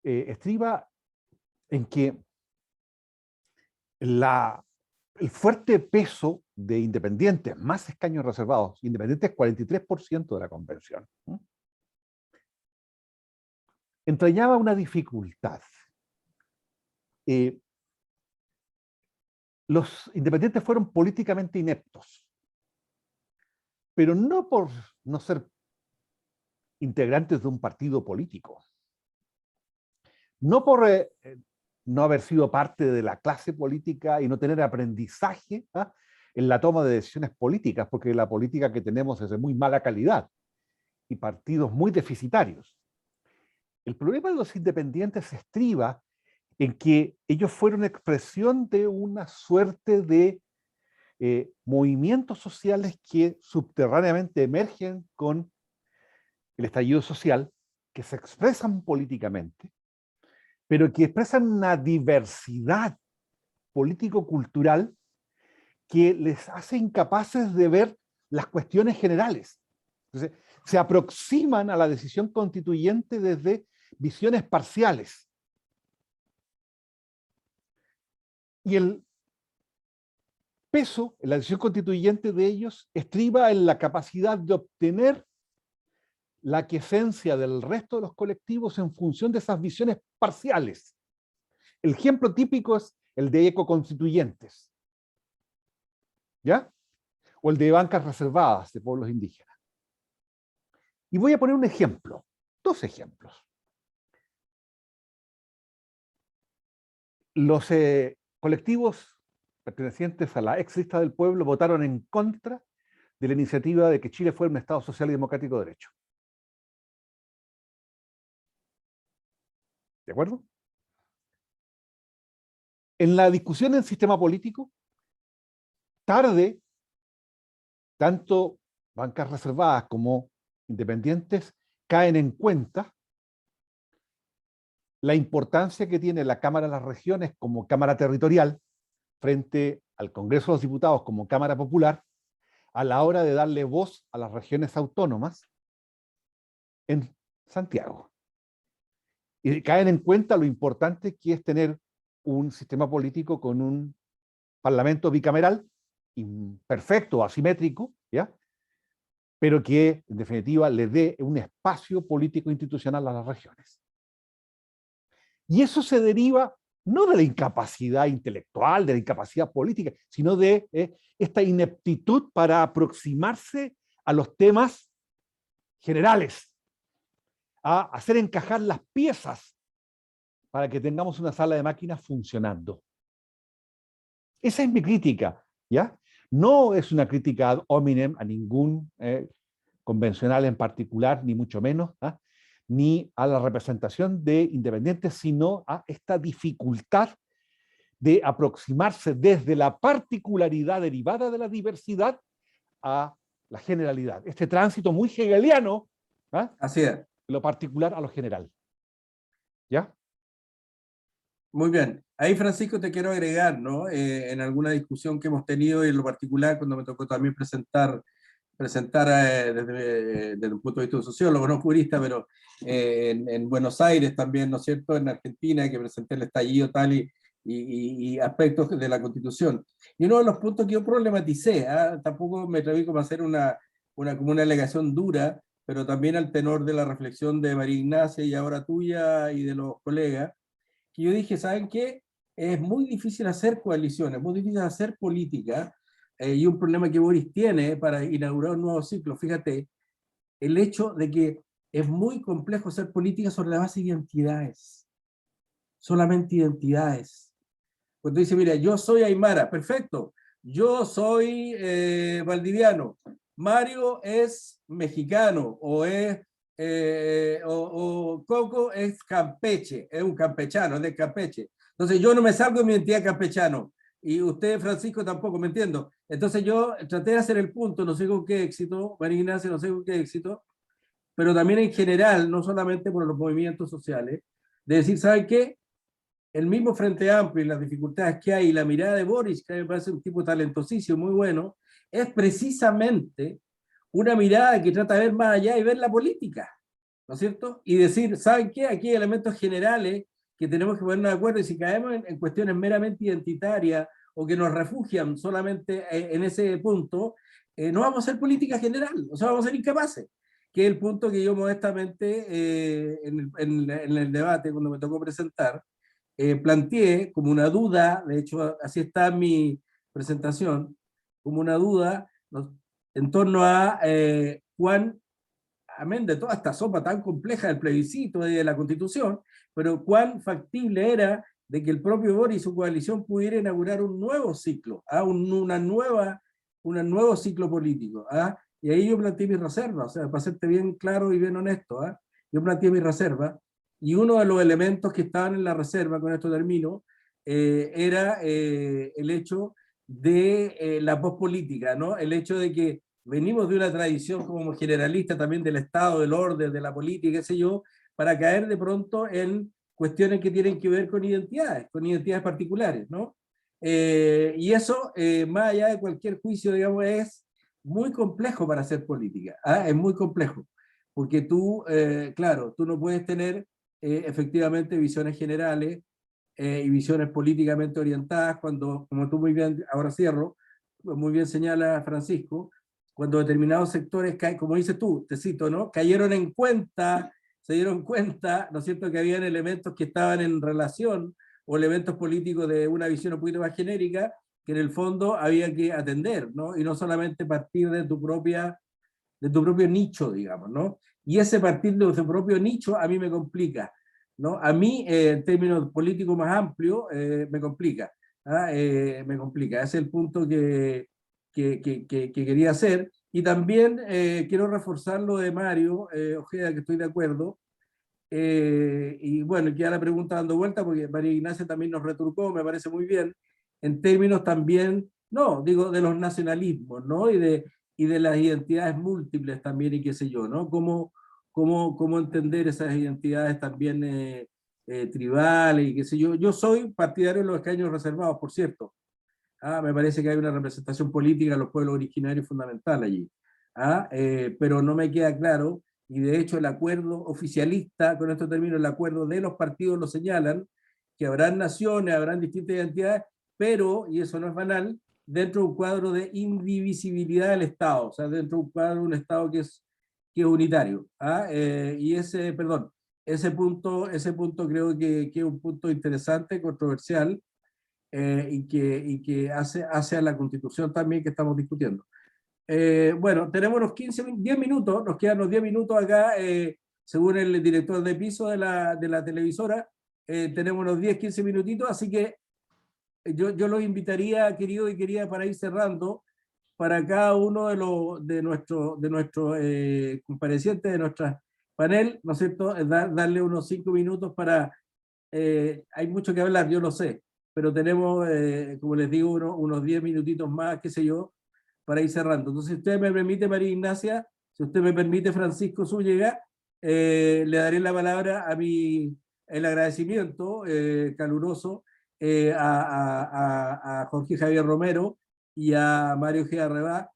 Estriba en que el fuerte peso de independientes, más escaños reservados, independientes 43% de la convención, entrañaba una dificultad. Los independientes fueron políticamente ineptos, pero no por no ser integrantes de un partido político, no por no haber sido parte de la clase política y no tener aprendizaje en la toma de decisiones políticas, porque la política que tenemos es de muy mala calidad y partidos muy deficitarios. El problema de los independientes se estriba en que ellos fueron expresión de una suerte de movimientos sociales que subterráneamente emergen con el estallido social, que se expresan políticamente, pero que expresan una diversidad político-cultural que les hace incapaces de ver las cuestiones generales. Entonces, se aproximan a la decisión constituyente desde visiones parciales. Y el peso en la decisión constituyente de ellos estriba en la capacidad de obtener la aquiescencia del resto de los colectivos en función de esas visiones parciales. El ejemplo típico es el de ecoconstituyentes, ¿ya? O el de bancas reservadas de pueblos indígenas. Y voy a poner un ejemplo, dos ejemplos. Los colectivos pertenecientes a la ex lista del pueblo votaron en contra de la iniciativa de que Chile fuera un Estado social y democrático de derecho. ¿De acuerdo? En la discusión del sistema político, tarde, tanto bancas reservadas como independientes caen en cuenta la importancia que tiene la Cámara de las Regiones como Cámara Territorial frente al Congreso de los Diputados como Cámara Popular a la hora de darle voz a las regiones autónomas en Santiago. Y caen en cuenta lo importante que es tener un sistema político con un parlamento bicameral, imperfecto, asimétrico, ¿ya? Pero que en definitiva le dé un espacio político institucional a las regiones. Y eso se deriva no de la incapacidad intelectual, de la incapacidad política, sino de esta ineptitud para aproximarse a los temas generales, a hacer encajar las piezas para que tengamos una sala de máquinas funcionando. Esa es mi crítica, ¿ya? No es una crítica ad hominem a ningún convencional en particular, ni mucho menos, ¿ah? Ni a la representación de independientes, sino a esta dificultad de aproximarse desde la particularidad derivada de la diversidad a la generalidad. Este tránsito muy hegeliano, ¿ah? Así es. De lo particular a lo general. ¿Ya? Muy bien. Ahí, Francisco, te quiero agregar, ¿no? En alguna discusión que hemos tenido, y en lo particular cuando me tocó también presentar desde un punto de vista de un sociólogo, no jurista, pero en Buenos Aires también, ¿no es cierto?, en Argentina, que presenté el estallido tal y aspectos de la Constitución. Y uno de los puntos que yo problematicé, tampoco me atreví como a hacer como una alegación dura, pero también al tenor de la reflexión de María Ignacia y ahora tuya y de los colegas, que yo dije, ¿saben qué? Es muy difícil hacer coaliciones, muy difícil hacer política, y un problema que Boris tiene para inaugurar un nuevo ciclo. Fíjate, el hecho de que es muy complejo hacer política sobre la base de identidades, solamente identidades. Cuando dice, mira, yo soy Aymara, perfecto, yo soy valdiviano, Mario es mexicano, o Coco es campeche, es un campechano, es de Campeche. Entonces yo no me salgo de mi identidad campechano, y usted, Francisco, tampoco, me entiendo. Entonces yo traté de hacer el punto, no sé con qué éxito, María Ignacia, no sé con qué éxito, pero también en general, no solamente por los movimientos sociales, de decir, ¿saben qué? El mismo Frente Amplio y las dificultades que hay, y la mirada de Boris, que me parece un tipo talentosísimo, muy bueno, es precisamente una mirada que trata de ver más allá y ver la política, ¿no es cierto? Y decir, ¿saben qué? Aquí hay elementos generales que tenemos que ponernos de acuerdo, y si caemos en cuestiones meramente identitarias o que nos refugian solamente en ese punto, no vamos a hacer política general, o sea, vamos a ser incapaces, que es el punto que yo modestamente en el debate, cuando me tocó presentar, planteé como una duda, de hecho así está en mi presentación, como una duda en torno a cuán, amén de toda esta sopa tan compleja del plebiscito y de la Constitución, pero cuán factible era de que el propio Boris y su coalición pudiera inaugurar un nuevo ciclo, un nuevo ciclo político. Y ahí yo planteé mi reserva, o sea, para serte bien claro y bien honesto, yo planteé mi reserva, y uno de los elementos que estaban en la reserva, con esto termino, era el hecho de la pospolítica, ¿no? El hecho de que venimos de una tradición como generalista también del Estado, del orden, de la política, qué sé yo, para caer de pronto en cuestiones que tienen que ver con identidades particulares, ¿no? Y eso, más allá de cualquier juicio, digamos, es muy complejo para hacer política, es muy complejo, porque tú, claro, tú no puedes tener efectivamente visiones generales y visiones políticamente orientadas cuando, como tú muy bien, ahora cierro, muy bien señala Francisco, cuando determinados sectores, como dices tú, te cito, ¿no? Cayeron en cuenta, se dieron cuenta, ¿no es cierto?, que habían elementos que estaban en relación, o elementos políticos de una visión un poquito más genérica, que en el fondo había que atender, ¿no? Y no solamente partir de tu propio nicho, digamos, ¿no? Y ese partir de tu propio nicho a mí me complica, ¿no? A mí, en términos políticos más amplios, me complica, me complica. Ese es el punto que quería hacer. Y también quiero reforzar lo de Mario Ojeda, que estoy de acuerdo. Y bueno, queda la pregunta dando vuelta, porque María Ignacia también nos retrucó, me parece muy bien, en términos también, no, digo, de los nacionalismos, ¿no? Y de las identidades múltiples también, y qué sé yo, ¿no? Cómo entender esas identidades también tribales, y qué sé yo. Yo soy partidario de los escaños reservados, por cierto. Me parece que hay una representación política de los pueblos originarios fundamental allí. Pero no me queda claro, y de hecho el acuerdo oficialista, con esto termino, el acuerdo de los partidos lo señalan, que habrán naciones, habrán distintas identidades, pero, y eso no es banal, dentro de un cuadro de indivisibilidad del Estado, o sea, dentro de un cuadro de un Estado que es unitario. ¿Ah? Y ese punto creo que es un punto interesante, controversial, y que hace a la Constitución también que estamos discutiendo. Bueno, tenemos unos 10 minutos, nos quedan los 10 minutos acá, según el director de piso de la televisora, tenemos unos 10, 15 minutitos, así que yo los invitaría, querido y querida, para ir cerrando, para cada uno de nuestros comparecientes, de nuestra panel, ¿no es cierto?, darle unos 5 minutos para, hay mucho que hablar, yo lo sé, pero tenemos, como les digo, unos 10 minutitos más, qué sé yo, para ir cerrando. Entonces, si usted me permite, María Ignacia, si usted me permite, Francisco Zúñiga, le daré la palabra el agradecimiento caluroso a Jorge Javier Romero y a Mario G. Arrebá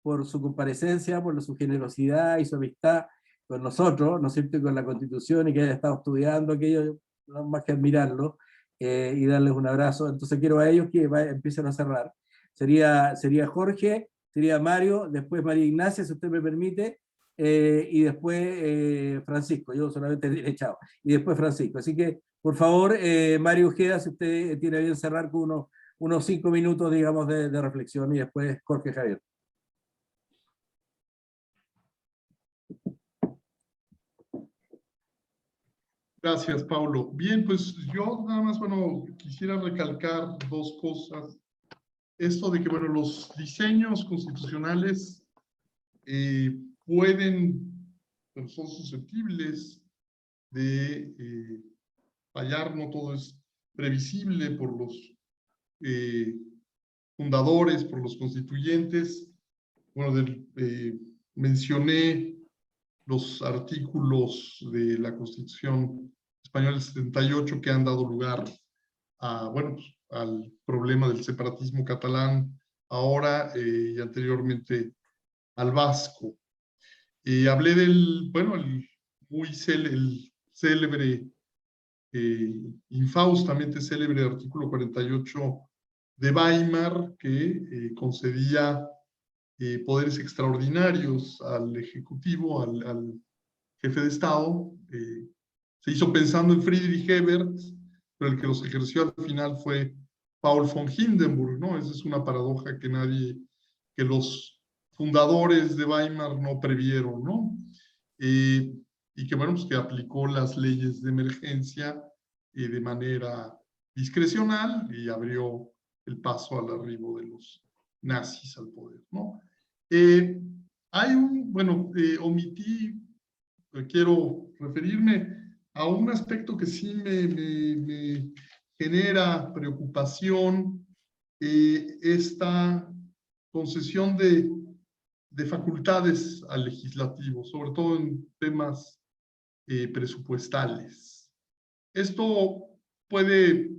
por su comparecencia, por su generosidad y su amistad con nosotros, ¿no es cierto?, y con la Constitución, y que haya estado estudiando aquello, no más que admirarlo, y darles un abrazo. Entonces quiero a ellos que empiecen a cerrar. Sería Jorge, sería Mario, después María Ignacia, si usted me permite, y después Francisco, yo solamente diré chao, y después Francisco. Así que, por favor, Mario Ojeda, si usted tiene bien cerrar con unos 5 minutos, digamos, de reflexión, y después Jorge Javier. Gracias, Paulo. Bien, pues yo nada más, bueno, quisiera recalcar dos cosas. Esto de que, bueno, los diseños constitucionales pero son susceptibles de fallar, no todo es previsible por los fundadores, por los constituyentes. Bueno, mencioné los artículos de la Constitución Española del 78 que han dado lugar a, bueno, pues, al problema del separatismo catalán ahora y anteriormente al vasco. Hablé del, bueno, el célebre, infaustamente célebre artículo 48 de Weimar, que concedía poderes extraordinarios al Ejecutivo, al jefe de Estado. Se hizo pensando en Friedrich Ebert, pero el que los ejerció al final fue Paul von Hindenburg, ¿no? Esa es una paradoja que los fundadores de Weimar no previeron, ¿no? Y que, bueno, pues que aplicó las leyes de emergencia de manera discrecional y abrió el paso al arribo de los nazis al poder, ¿no? Omití, quiero referirme a un aspecto que sí me genera preocupación, esta concesión de facultades al legislativo, sobre todo en temas presupuestales. Esto puede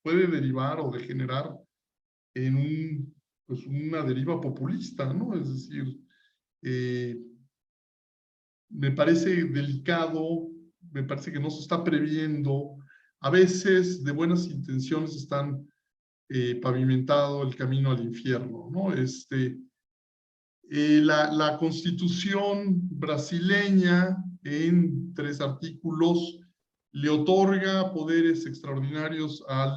derivar o degenerar en una deriva populista, ¿no? Es decir, me parece delicado, me parece que no se está previendo. A veces de buenas intenciones están pavimentado el camino al infierno, ¿no? La Constitución brasileña, en 3 artículos, le otorga poderes extraordinarios al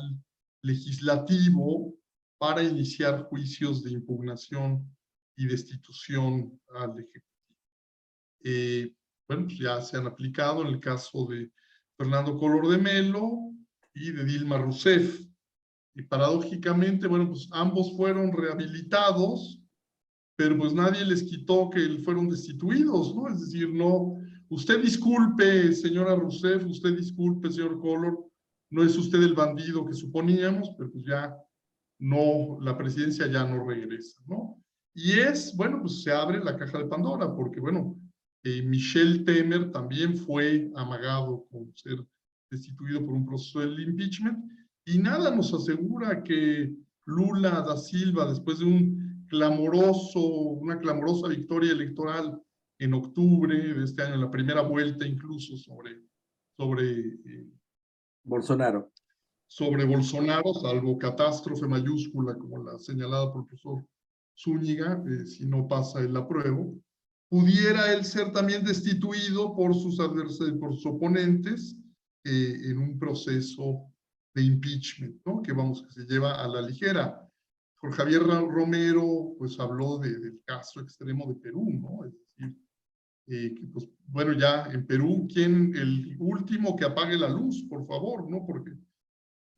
legislativo para iniciar juicios de impugnación y destitución al Ejecutivo. Bueno, pues ya se han aplicado en el caso de Fernando Collor de Mello y de Dilma Rousseff. Y paradójicamente, bueno, pues ambos fueron rehabilitados, pero pues nadie les quitó que fueron destituidos, ¿no? Es decir, no, usted disculpe, señora Rousseff, usted disculpe, señor Collor, no es usted el bandido que suponíamos, pero pues ya no, la presidencia ya no regresa, ¿no? Y bueno, pues se abre la caja de Pandora, porque bueno, Michel Temer también fue amagado con ser destituido por un proceso del impeachment, y nada nos asegura que Lula da Silva, después de una clamorosa victoria electoral en octubre de este año, en la primera vuelta incluso sobre Bolsonaro. Sobre Bolsonaro, salvo catástrofe mayúscula, como la señalada por el profesor Zúñiga, si no pasa el apruebo, pudiera él ser también destituido por sus oponentes en un proceso de impeachment, ¿no? Que se lleva a la ligera. Jorge Javier Romero, pues habló del caso extremo de Perú, ¿no? Es decir, que, pues, bueno, ya en Perú, el último que apague la luz, por favor, ¿no? Porque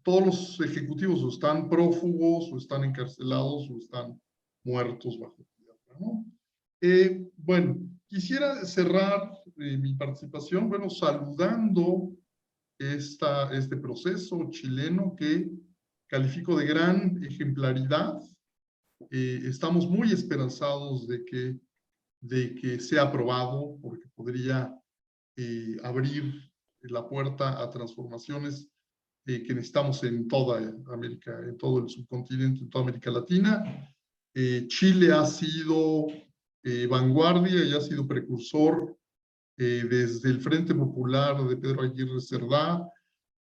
todos los ejecutivos o están prófugos, o están encarcelados, o están muertos bajo tierra, ¿no? Bueno, quisiera cerrar mi participación, bueno, saludando este proceso chileno que califico de gran ejemplaridad. Estamos muy esperanzados de que sea aprobado, porque podría abrir la puerta a transformaciones que necesitamos en toda América, en todo el subcontinente, en toda América Latina. Chile ha sido vanguardia y ha sido precursor desde el Frente Popular de Pedro Aguirre Cerdá,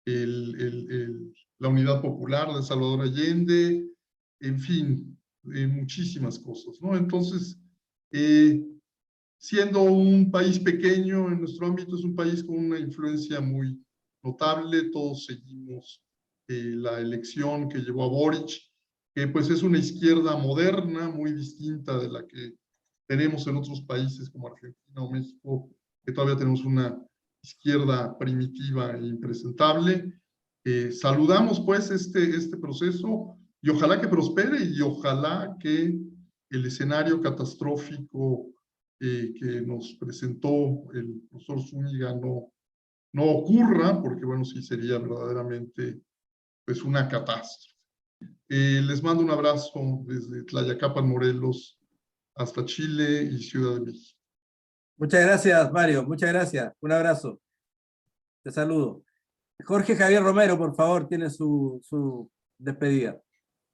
la Unidad Popular de Salvador Allende, en fin, muchísimas cosas, ¿no? Entonces, siendo un país pequeño en nuestro ámbito, es un país con una influencia muy notable. Todos seguimos la elección que llevó a Boric, que pues es una izquierda moderna, muy distinta de la que tenemos en otros países como Argentina o México, que todavía tenemos una izquierda primitiva e impresentable. Saludamos pues este proceso y ojalá que prospere y ojalá que el escenario catastrófico que nos presentó el profesor Zúñiga no ocurra, porque bueno, sí sería verdaderamente pues una catástrofe. Les mando un abrazo desde Tlayacapan, Morelos, hasta Chile y Ciudad de México. Muchas gracias, Mario. Muchas gracias. Un abrazo. Te saludo. Jorge Javier Romero, por favor, tiene su despedida.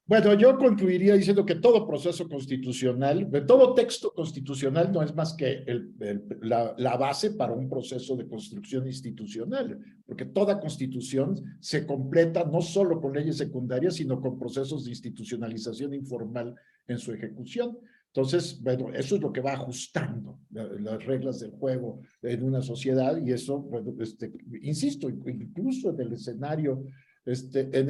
Bueno, yo concluiría diciendo que todo proceso constitucional, todo texto constitucional no es más que la base para un proceso de construcción institucional, porque toda constitución se completa no solo con leyes secundarias, sino con procesos de institucionalización informal en su ejecución. Entonces, bueno, eso es lo que va ajustando las reglas del juego en una sociedad y eso, bueno, insisto, incluso en el escenario en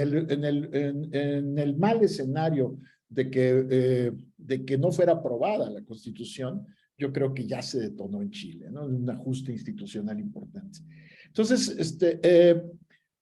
el mal escenario de que no fuera aprobada la Constitución, yo creo que ya se detonó en Chile, ¿no? Un ajuste institucional importante. Entonces,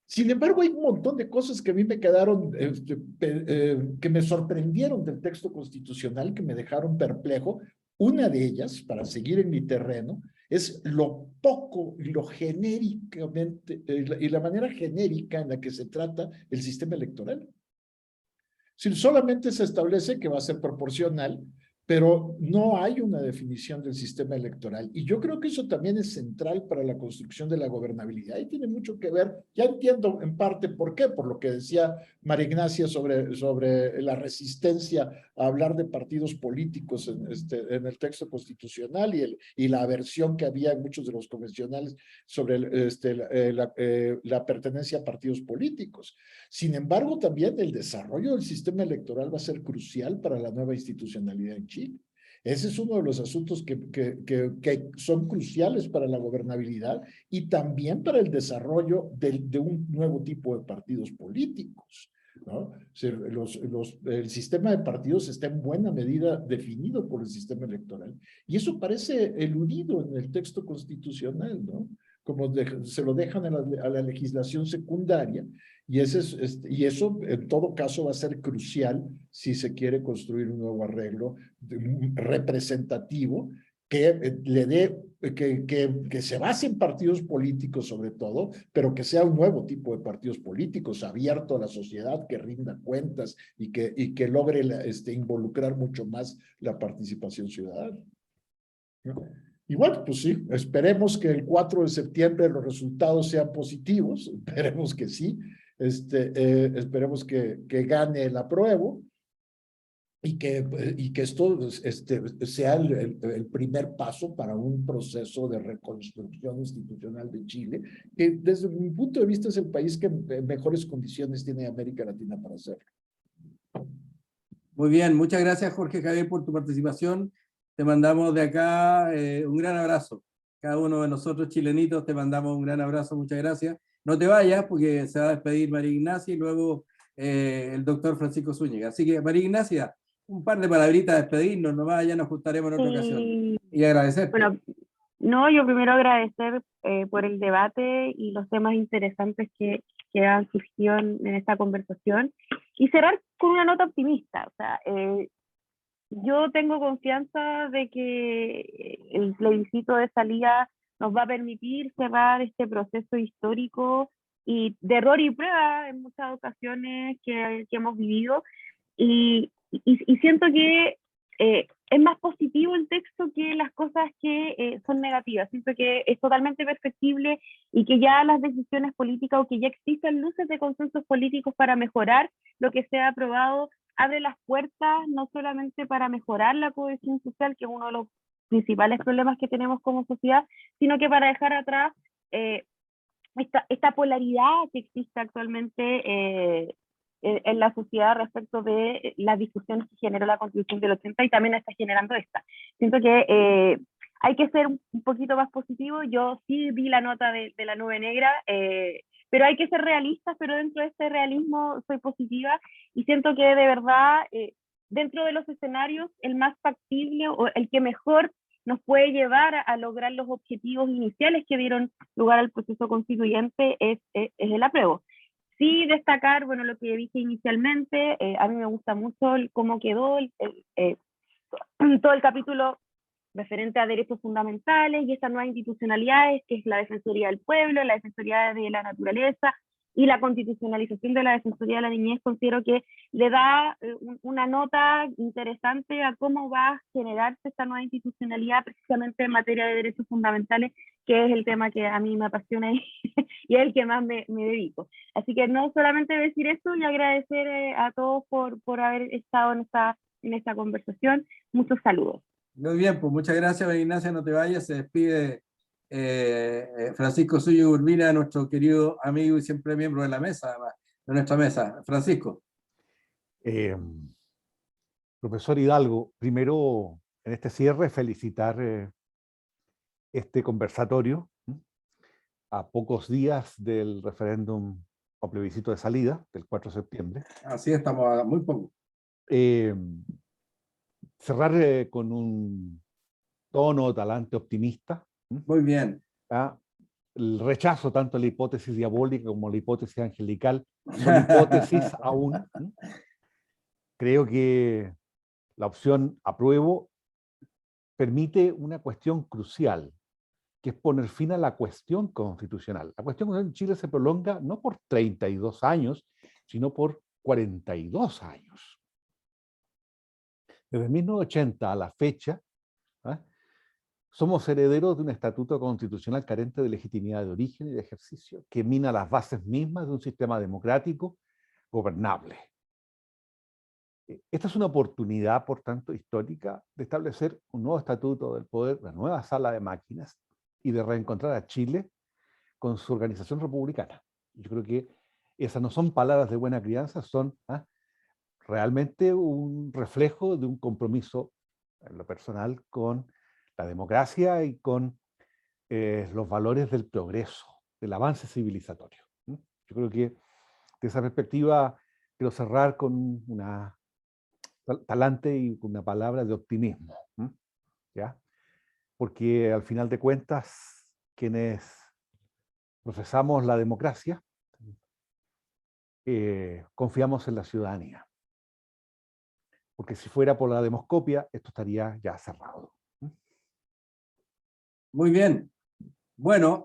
sin embargo, hay un montón de cosas que a mí me quedaron, que me sorprendieron del texto constitucional, que me dejaron perplejo. Una de ellas, para seguir en mi terreno, es lo poco y lo genéricamente, y la manera genérica en la que se trata el sistema electoral. Si solamente se establece que va a ser proporcional, pero no hay una definición del sistema electoral. Y yo creo que eso también es central para la construcción de la gobernabilidad y tiene mucho que ver, ya entiendo en parte por qué, por lo que decía María Ignacia sobre la resistencia a hablar de partidos políticos en el texto constitucional y la aversión que había en muchos de los convencionales sobre la pertenencia a partidos políticos. Sin embargo, también el desarrollo del sistema electoral va a ser crucial para la nueva institucionalidad en Chile. Ese es uno de los asuntos que son cruciales para la gobernabilidad y también para el desarrollo de un nuevo tipo de partidos políticos, ¿no? El sistema de partidos está en buena medida definido por el sistema electoral y eso parece eludido en el texto constitucional, ¿no? Como se lo dejan a la legislación secundaria y eso en todo caso va a ser crucial si se quiere construir un nuevo arreglo representativo que le dé, que se base en partidos políticos sobre todo, pero que sea un nuevo tipo de partidos políticos abierto a la sociedad, que rinda cuentas y que logre involucrar mucho más la participación ciudadana, ¿no? Y bueno, pues sí, esperemos que el 4 de septiembre los resultados sean positivos, esperemos que sí, esperemos que gane el apruebo. y que esto sea el primer paso para un proceso de reconstrucción institucional de Chile, que desde mi punto de vista es el país que mejores condiciones tiene América Latina para hacerlo. Muy bien, muchas gracias Jorge Javier por tu participación. Te mandamos de acá un gran abrazo. Cada uno de nosotros chilenitos te mandamos un gran abrazo, muchas gracias. No te vayas porque se va a despedir María Ignacia y luego el doctor Francisco Zúñiga. Así que María Ignacia, un par de palabritas a despedirnos, nomás ya nos juntaremos en otra ocasión. Y agradecerte. Bueno, no, yo primero agradecer por el debate y los temas interesantes que han surgido en esta conversación y cerrar con una nota optimista. O sea, yo tengo confianza de que el plebiscito de salida nos va a permitir cerrar este proceso histórico y de error y prueba en muchas ocasiones que hemos vivido, y siento que es más positivo el texto que las cosas que son negativas. Siento que es totalmente perfectible y que ya las decisiones políticas, o que ya existen luces de consensos políticos para mejorar lo que se ha aprobado, abre las puertas no solamente para mejorar la cohesión social, que es uno de los principales problemas que tenemos como sociedad, sino que para dejar atrás esta polaridad que existe actualmente en la sociedad respecto de las discusiones que generó la Constitución del 80 y también está generando esta. Siento que hay que ser un poquito más positivo. Yo sí vi la nota de la nube negra, pero hay que ser realistas, pero dentro de este realismo soy positiva y siento que de verdad, dentro de los escenarios, el más factible o el que mejor nos puede llevar a lograr los objetivos iniciales que dieron lugar al proceso constituyente es el apruebo. Sí destacar, bueno, lo que dije inicialmente, a mí me gusta mucho cómo quedó todo el capítulo referente a derechos fundamentales y estas nuevas institucionalidades, que es la Defensoría del Pueblo, la Defensoría de la Naturaleza y la constitucionalización de la Defensoría de la Niñez. Considero que le da una nota interesante a cómo va a generarse esta nueva institucionalidad precisamente en materia de derechos fundamentales, que es el tema que a mí me apasiona y es el que más me dedico. Así que no solamente decir eso y agradecer a todos por haber estado en esta conversación. Muchos saludos. Muy bien, pues muchas gracias, María Ignacia, no te vayas. Se despide Francisco Zúñiga Urbina, nuestro querido amigo y siempre miembro de la mesa, además, de nuestra mesa. Francisco. Profesor Hidalgo, primero en este cierre felicitar este conversatorio a pocos días del referéndum o plebiscito de salida del 4 de septiembre. Así estamos a muy poco. Cerrar con un tono talante optimista. Muy bien. El rechazo tanto a la hipótesis diabólica como a la hipótesis angelical son hipótesis aún. Creo que la opción apruebo permite una cuestión crucial, que es poner fin a la cuestión constitucional. La cuestión constitucional en Chile se prolonga no por 32 años, sino por 42 años. Desde 1980 a la fecha, somos herederos de un estatuto constitucional carente de legitimidad de origen y de ejercicio, que mina las bases mismas de un sistema democrático gobernable. Esta es una oportunidad, por tanto, histórica de establecer un nuevo estatuto del poder, una nueva sala de máquinas y de reencontrar a Chile con su organización republicana. Yo creo que esas no son palabras de buena crianza, son realmente un reflejo de un compromiso en lo personal con la democracia y con los valores del progreso, del avance civilizatorio. Yo creo que de esa perspectiva quiero cerrar con una talante y con una palabra de optimismo, ¿ya? Porque al final de cuentas, quienes profesamos la democracia, confiamos en la ciudadanía. Porque si fuera por la demoscopia, esto estaría ya cerrado. Muy bien. Bueno.